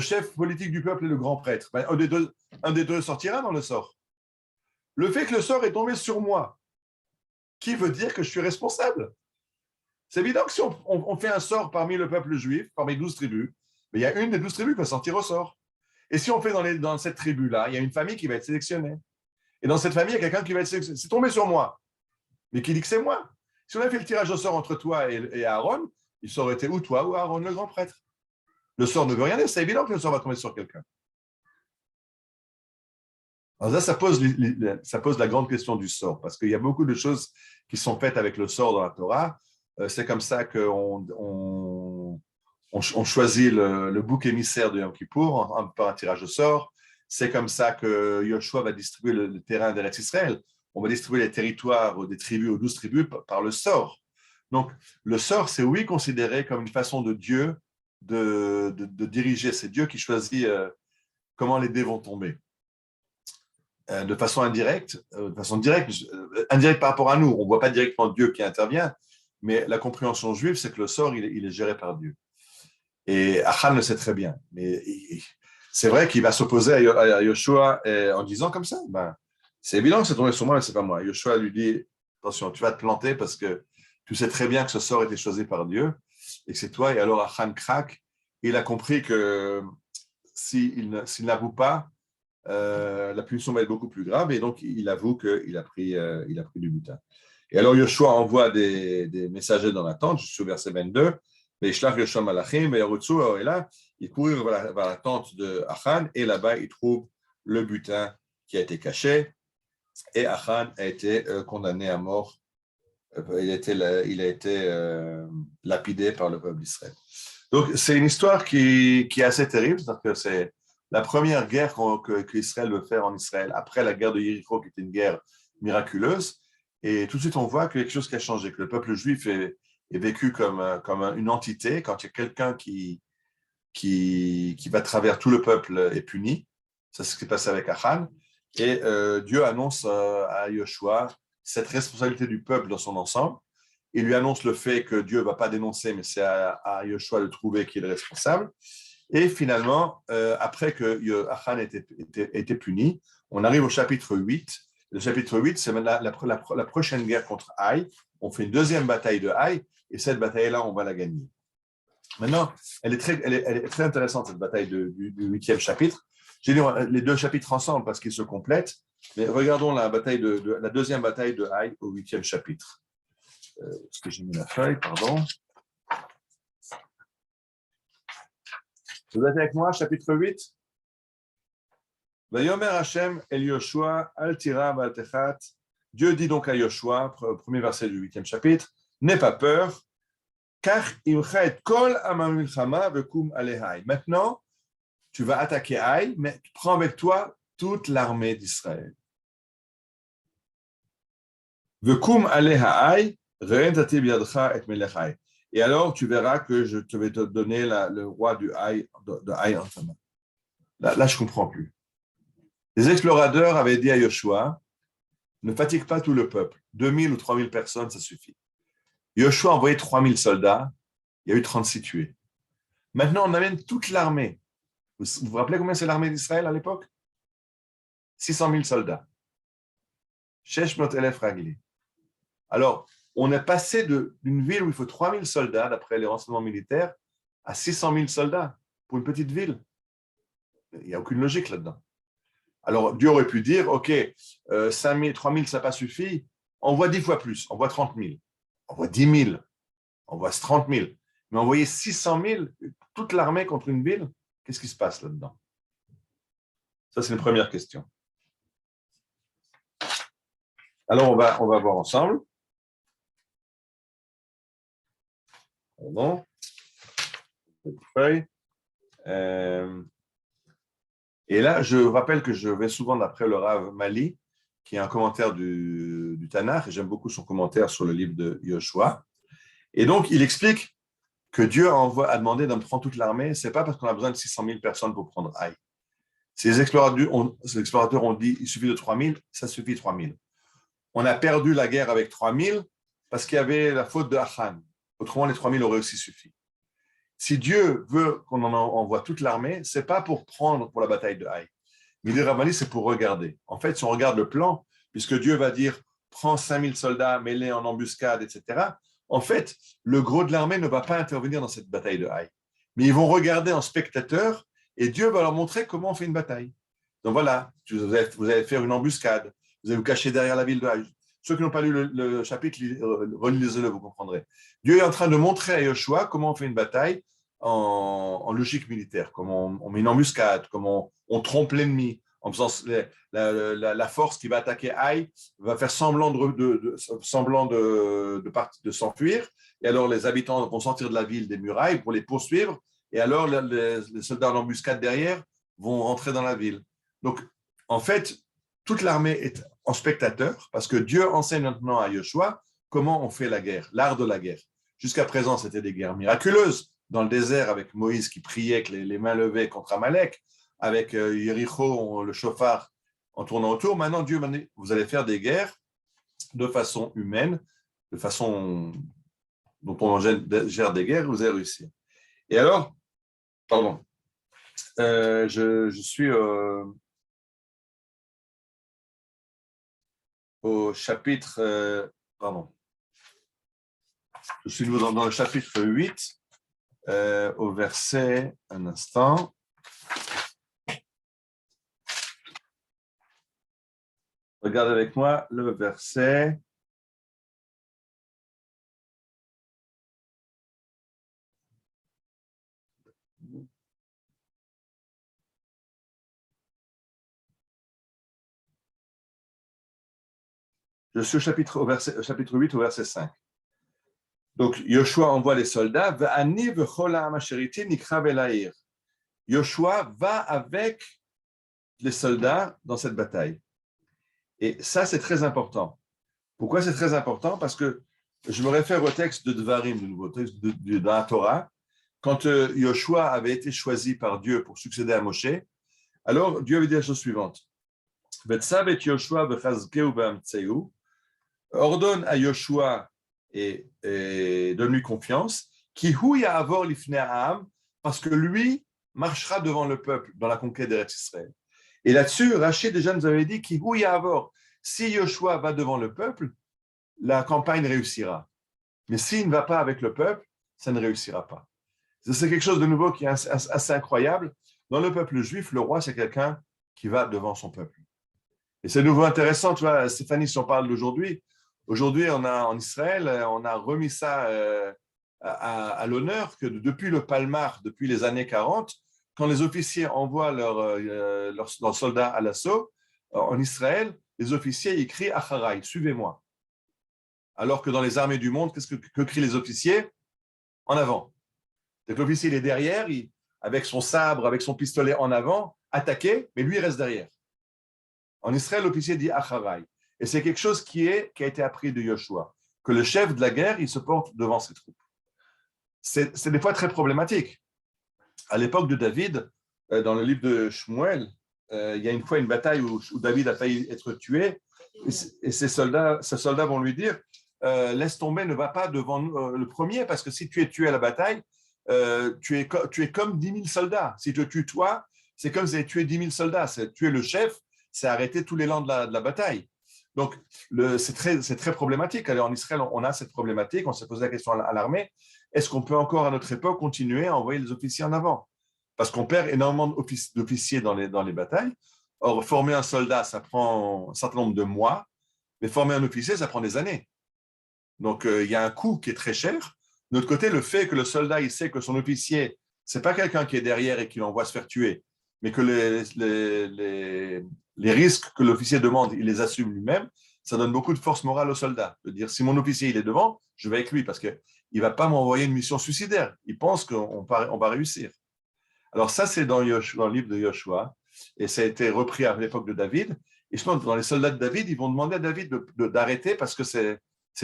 chef politique du peuple et le grand prêtre, ben, un des deux sortira dans le sort. Le fait que le sort est tombé sur moi, qui veut dire que je suis responsable? C'est évident que si on fait un sort parmi le peuple juif, parmi 12 tribus, mais il y a une des 12 tribus qui va sortir au sort. Et si on fait dans cette tribu-là, il y a une famille qui va être sélectionnée. Et dans cette famille, il y a quelqu'un qui va être sélectionné. C'est tombé sur moi, mais qui dit que c'est moi. Si on avait fait le tirage au sort entre toi et Aaron, il aurait été ou toi ou Aaron, le grand prêtre. Le sort ne veut rien dire, c'est évident que le sort va tomber sur quelqu'un. Alors là, ça pose la grande question du sort, parce qu'il y a beaucoup de choses qui sont faites avec le sort dans la Torah. C'est comme ça qu'on choisit le bouc émissaire de Yom Kippour par un tirage au sort. C'est comme ça que Yoshua va distribuer le terrain d'Eretz Israël. On va distribuer les territoires des tribus aux 12 tribus par le sort. Donc, le sort, c'est oui considéré comme une façon de Dieu de diriger. C'est Dieu qui choisit comment les dés vont tomber. De façon indirecte, indirecte par rapport à nous. On ne voit pas directement Dieu qui intervient, mais la compréhension juive, c'est que le sort, il est géré par Dieu. Et Achan le sait très bien. Mais c'est vrai qu'il va s'opposer à Yoshua en disant comme ça, ben, c'est évident que c'est tombé sur moi, mais ce n'est pas moi. Yoshua lui dit, attention, tu vas te planter parce que tu sais très bien que ce sort était choisi par Dieu et que c'est toi. Et alors Achan craque. Il a compris que s'il n'avoue pas, la punition va être beaucoup plus grave. Et donc, il avoue qu'il a pris du butin. Et alors, Yoshua envoie des messagers dans la tente, jusqu'au verset 22. Et Shlach Yoshua Malachim, et Yarutsu, et là, il court vers la tente de Achan, et là-bas, il trouve le butin qui a été caché. Et Achan a été condamné à mort. Il a été lapidé par le peuple d'Israël. Donc, c'est une histoire qui est assez terrible, parce que c'est la première guerre qu'Israël veut faire en Israël, après la guerre de Jéricho, qui était une guerre miraculeuse. Et tout de suite, on voit que quelque chose qui a changé, que le peuple juif est vécu comme une entité. Quand il y a quelqu'un qui va à travers tout le peuple est puni. Ça, c'est ce qui s'est passé avec Achan. Et Dieu annonce à Yoshua cette responsabilité du peuple dans son ensemble. Il lui annonce le fait que Dieu ne va pas dénoncer, mais c'est à Yoshua de trouver qui est le responsable. Et finalement, après que Achan ait été puni, on arrive au chapitre 8. Le chapitre 8, c'est la prochaine guerre contre Haï. On fait une deuxième bataille de Haï, et cette bataille-là, on va la gagner. Maintenant, elle est très intéressante, cette bataille du 8e chapitre. J'ai lu les deux chapitres ensemble parce qu'ils se complètent, mais regardons la deuxième bataille de Haï au 8e chapitre. Est-ce que j'ai mis la feuille, pardon. Vous êtes avec moi, chapitre 8? Vayomer Hashem el Yoshua al tira val techat. Dieu dit donc à Yoshua, premier verset du 8e chapitre, n'aie pas peur, car imcha et kol amamilchama vekum alehai. Maintenant, tu vas attaquer Haï, mais prends avec toi toute l'armée d'Israël. Vekum alehai, re'en tatib yadcha et melechai. Et alors, tu verras que je vais te donner le roi de Haï en ta main. Là, je ne comprends plus. Les explorateurs avaient dit à Yoshua, ne fatigue pas tout le peuple. 2000 ou 3000 personnes, ça suffit. Yoshua a envoyé 3000 soldats. Il y a eu 36 tués. Maintenant, on amène toute l'armée. Vous vous rappelez combien c'est l'armée d'Israël à l'époque? 600 000 soldats. 600,000 ragli. Alors, on est passé d'une ville où il faut 3000 soldats, d'après les renseignements militaires, à 600 000 soldats pour une petite ville. Il n'y a aucune logique là-dedans. Alors, Dieu aurait pu dire, OK, 5 000, 3 000, ça n'a pas suffi, envoie 10 fois plus, envoie 30 000, envoie 10 000, envoie 30 000. Mais envoyer 600 000, toute l'armée contre une ville, qu'est-ce qui se passe là-dedans? Ça, c'est une première question. Alors, on va voir ensemble. Pardon. Feuille. Et là, je rappelle que je vais souvent d'après le Rav Mali, qui est un commentaire du Tanakh, et j'aime beaucoup son commentaire sur le livre de Yoshua. Et donc, il explique que Dieu a demandé d'en prendre toute l'armée. Ce n'est pas parce qu'on a besoin de 600 000 personnes pour prendre Haï. Les explorateurs ont dit il suffit de 3 000, ça suffit 3 000. On a perdu la guerre avec 3 000 parce qu'il y avait la faute de Achan. Autrement, les 3 000 auraient aussi suffi. Si Dieu veut qu'on en envoie toute l'armée, ce n'est pas pour prendre pour la bataille de Haï. Midi Ramali, c'est pour regarder. En fait, si on regarde le plan, puisque Dieu va dire prends 5 000 soldats, mets-les en embuscade, etc., en fait, le gros de l'armée ne va pas intervenir dans cette bataille de Haï. Mais ils vont regarder en spectateur et Dieu va leur montrer comment on fait une bataille. Donc voilà, vous allez faire une embuscade, vous allez vous cacher derrière la ville de Haï. Ceux qui n'ont pas lu le chapitre, relisez-le, vous comprendrez. Dieu est en train de montrer à Yoshua comment on fait une bataille en logique militaire, comment on met une embuscade, comment on trompe l'ennemi, en faisant la force qui va attaquer Haï va faire semblant de s'enfuir, et alors les habitants vont sortir de la ville des murailles pour les poursuivre, et alors les soldats en embuscade derrière vont rentrer dans la ville. Donc, en fait, toute l'armée est en spectateur, parce que Dieu enseigne maintenant à Yoshua comment on fait la guerre, l'art de la guerre. Jusqu'à présent, c'était des guerres miraculeuses, dans le désert avec Moïse qui priait avec les mains levées contre Amalek, avec Yéricho, le chauffard en tournant autour. Maintenant, Dieu m'a dit, vous allez faire des guerres de façon humaine, de façon dont on gère des guerres, vous allez réussir. Et alors, pardon, je suis au chapitre, pardon, je suis dans le chapitre 8, au verset, un instant. Regardez avec moi le verset. Je suis au chapitre 8, au verset 5. Donc, Yoshua envoie les soldats. Yoshua va avec les soldats dans cette bataille. Et ça, c'est très important. Pourquoi c'est très important? Parce que je me réfère au texte de Devarim, le nouveau texte de la Torah. Quand Yoshua avait été choisi par Dieu pour succéder à Moshe, alors Dieu avait dit la chose suivante. Ordonne à Yoshua et donne-lui confiance, parce que lui marchera devant le peuple dans la conquête d'Eretz Israël. Et là-dessus, Rachid déjà nous avait dit si Yoshua va devant le peuple, la campagne réussira. Mais s'il ne va pas avec le peuple, ça ne réussira pas. C'est quelque chose de nouveau qui est assez incroyable. Dans le peuple juif, le roi, c'est quelqu'un qui va devant son peuple. Et c'est nouveau intéressant, tu vois, Stéphanie, si on parle d'aujourd'hui, aujourd'hui, en Israël, on a remis ça à l'honneur que depuis le Palmar, depuis les années 40, quand les officiers envoient leurs soldats à l'assaut, en Israël, les officiers ils crient « Acharai », suivez-moi. Alors que dans les armées du monde, qu'est-ce que crient les officiers? En avant. Donc l'officier il est derrière, avec son sabre, avec son pistolet en avant, attaqué, mais lui il reste derrière. En Israël, l'officier dit « Acharai ». Et c'est quelque chose qui a été appris de Yoshua, que le chef de la guerre, il se porte devant ses troupes. C'est des fois très problématique. À l'époque de David, dans le livre de Shmuel, il y a une fois une bataille où David a failli être tué, et ses soldats vont lui dire laisse tomber, ne va pas devant le premier, parce que si tu es tué à la bataille, tu es comme 10 000 soldats. Si tu tues toi, c'est comme si tu es 10 000 soldats. Tuer le chef, c'est arrêter tout l'élan de la bataille. Donc, c'est très problématique. Alors, en Israël, on a cette problématique. On s'est posé la question à l'armée. Est-ce qu'on peut encore, à notre époque, continuer à envoyer les officiers en avant? Parce qu'on perd énormément d'officiers dans les batailles. Or, former un soldat, ça prend un certain nombre de mois. Mais former un officier, ça prend des années. Donc, il y a un coût qui est très cher. De l'autre côté, le fait que le soldat, il sait que son officier, c'est pas quelqu'un qui est derrière et qui l'envoie se faire tuer, mais que les risques que l'officier demande, il les assume lui-même, ça donne beaucoup de force morale au soldat. De dire, si mon officier il est devant, je vais avec lui parce qu'il ne va pas m'envoyer une mission suicidaire. Il pense qu'on va réussir. Alors ça, c'est dans le livre de Joshua, et ça a été repris à l'époque de David. Et je pense que dans les soldats de David, ils vont demander à David d'arrêter parce que c'est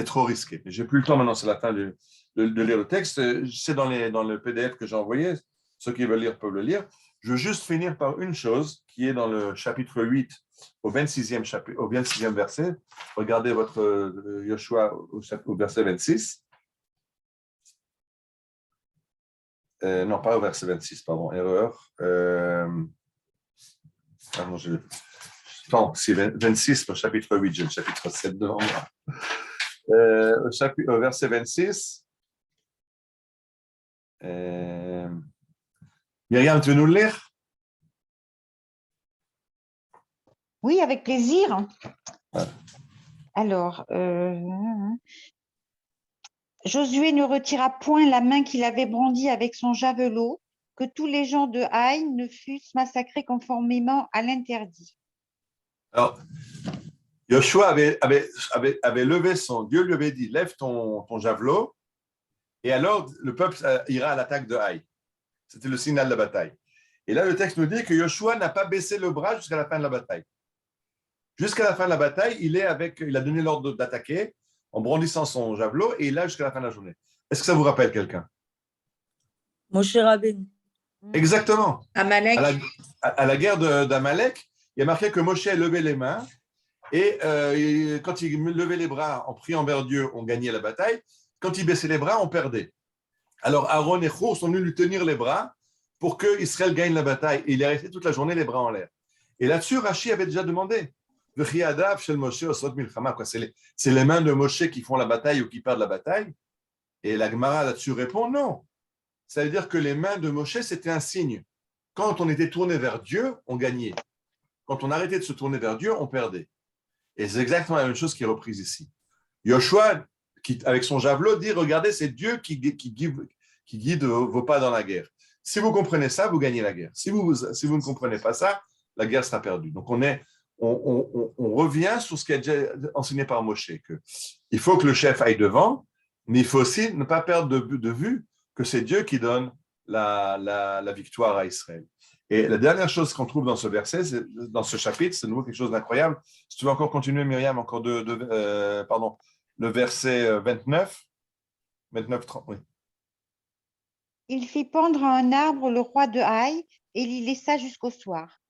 trop risqué. Je n'ai plus le temps maintenant, c'est la fin de lire le texte. C'est dans le PDF que j'ai envoyé. Ceux qui veulent lire peuvent le lire. Je veux juste finir par une chose qui est dans le chapitre 8, au 26e verset. Regardez votre Joshua au verset 26. Non, pas au verset 26, pardon, erreur. Pardon, non, c'est 26 au chapitre 8, j'ai le chapitre 7 devant moi. Au verset 26. Myriam, tu veux nous le lire? Oui, avec plaisir. Ouais. Alors, Josué ne retira point la main qu'il avait brandie avec son javelot, que tous les gens de Haï ne fussent massacrés conformément à l'interdit. Alors, Joshua avait levé Dieu lui avait dit, lève ton javelot, et alors le peuple ira à l'attaque de Haï. C'était le signal de la bataille. Et là, le texte nous dit que Joshua n'a pas baissé le bras jusqu'à la fin de la bataille. Jusqu'à la fin de la bataille, il a donné l'ordre d'attaquer en brandissant son javelot, et il a jusqu'à la fin de la journée. Est-ce que ça vous rappelle quelqu'un? Moshe Rabbeinu. Exactement. Amalek. À la guerre d'Amalek, il y a marqué que Moshe levait les mains, et quand il levait les bras en priant vers Dieu, on gagnait la bataille. Quand il baissait les bras, on perdait. Alors Aaron et Hur sont venus lui tenir les bras pour que Israël gagne la bataille. Et il est resté toute la journée les bras en l'air. Et là-dessus, Rashi avait déjà demandé. C'est les mains de Moshe qui font la bataille ou qui perdent la bataille. Et la Gemara là-dessus répond non. Ça veut dire que les mains de Moshe, c'était un signe. Quand on était tourné vers Dieu, on gagnait. Quand on arrêtait de se tourner vers Dieu, on perdait. Et c'est exactement la même chose qui est reprise ici. Joshua, avec son javelot, dit, regardez, c'est Dieu qui guide vos pas dans la guerre. Si vous comprenez ça, vous gagnez la guerre. Si vous ne comprenez pas ça, la guerre sera perdue. Donc, on revient sur ce qui a déjà enseigné par Moshe, qu'il faut que le chef aille devant, mais il faut aussi ne pas perdre de vue que c'est Dieu qui donne la victoire à Israël. Et la dernière chose qu'on trouve dans ce verset, dans ce chapitre, c'est de nouveau quelque chose d'incroyable. Si tu veux encore continuer, Myriam, encore le verset 29, 30, oui. Il fit pendre à un arbre le roi de Haï et l'y laissa jusqu'au soir.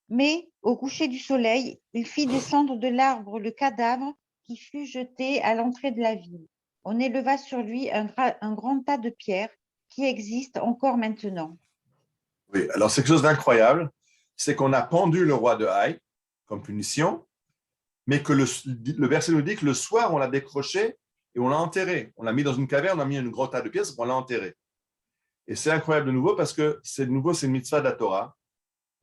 Mais, au coucher du soleil, il fit descendre de l'arbre le cadavre qui fut jeté à l'entrée de la ville. On éleva sur lui un grand tas de pierres qui existe encore maintenant. Oui, alors c'est quelque chose d'incroyable, c'est qu'on a pendu le roi de Haï comme punition, mais que le verset nous dit que le soir, on l'a décroché et on l'a enterré. On l'a mis dans une caverne, on a mis un gros tas de pièces, on l'a enterré. Et c'est incroyable de nouveau parce que c'est une mitzvah de la Torah,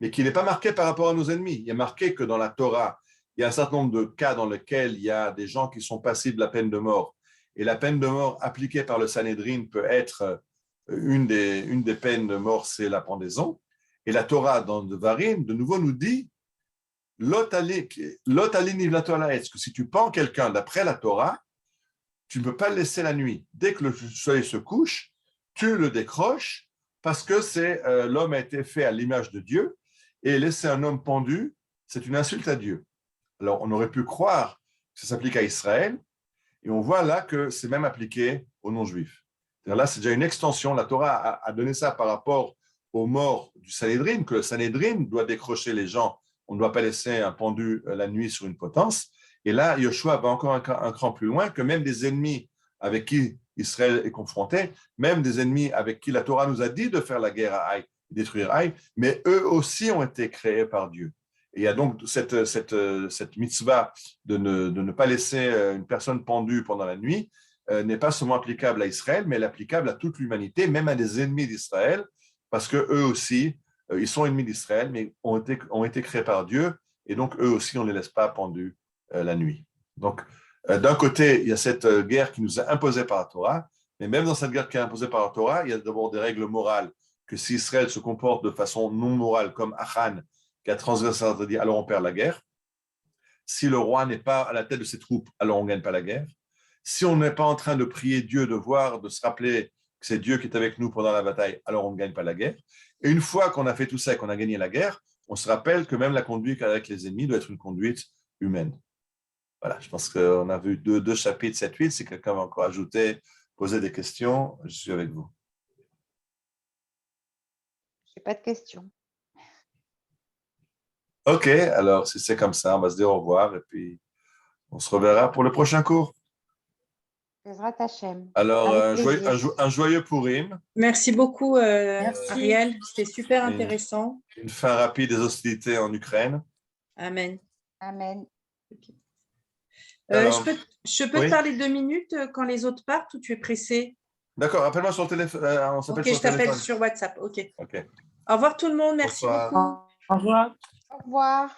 mais qui n'est pas marqué par rapport à nos ennemis. Il y a marqué que dans la Torah, il y a un certain nombre de cas dans lesquels il y a des gens qui sont passibles de la peine de mort. Et la peine de mort appliquée par le Sanhédrin peut être une des peines de mort, c'est la pendaison. Et la Torah, dans Devarim, de nouveau nous dit que si tu pends quelqu'un d'après la Torah, tu ne peux pas le laisser la nuit. Dès que le soleil se couche, tu le décroches parce que l'homme a été fait à l'image de Dieu et laisser un homme pendu, c'est une insulte à Dieu. Alors, on aurait pu croire que ça s'applique à Israël et on voit là que c'est même appliqué aux non-juifs. Là, c'est déjà une extension. La Torah a donné ça par rapport aux morts du Sanhédrin, que le Sanhédrin doit décrocher les gens. On ne doit pas laisser un pendu la nuit sur une potence. Et là, Joshua va encore un cran plus loin, que même des ennemis avec qui Israël est confronté, même des ennemis avec qui la Torah nous a dit de faire la guerre à Haï, détruire Haï, mais eux aussi ont été créés par Dieu. Et il y a donc cette mitzvah de ne pas laisser une personne pendue pendant la nuit n'est pas seulement applicable à Israël, mais elle est applicable à toute l'humanité, même à des ennemis d'Israël, parce qu'eux aussi, ils sont ennemis d'Israël, mais ont été créés par Dieu, et donc eux aussi, on ne les laisse pas pendus la nuit. Donc, d'un côté, il y a cette guerre qui nous est imposée par la Torah, mais même dans cette guerre qui est imposée par la Torah, il y a d'abord des règles morales, que si Israël se comporte de façon non morale, comme Achan, qui a transgressé l'interdit, alors on perd la guerre. Si le roi n'est pas à la tête de ses troupes, alors on ne gagne pas la guerre. Si on n'est pas en train de prier Dieu, de voir, de se rappeler que c'est Dieu qui est avec nous pendant la bataille, alors on ne gagne pas la guerre. Et une fois qu'on a fait tout ça et qu'on a gagné la guerre, on se rappelle que même la conduite avec les ennemis doit être une conduite humaine. Voilà, je pense qu'on a vu deux chapitres 7-8. Si quelqu'un va encore ajouter, poser des questions, je suis avec vous. Je n'ai pas de questions. OK, alors si c'est comme ça, on va se dire au revoir et puis on se reverra pour le prochain cours. Bezrat Hashem. Alors, Avec plaisir. un joyeux Purim, Merci beaucoup, Merci. Ariel. C'était super Oui. intéressant. une fin rapide des hostilités en Ukraine. Amen. Amen. Alors, Je peux oui. te parler 2 minutes quand les autres partent ou tu es pressé? D'accord, appelle-moi sur le téléphone. On s'appelle Ok, sur je le t'appelle téléphone. sur WhatsApp. Ok. OK. Au revoir tout le monde. Merci Bonsoir. beaucoup. Au revoir. Au revoir.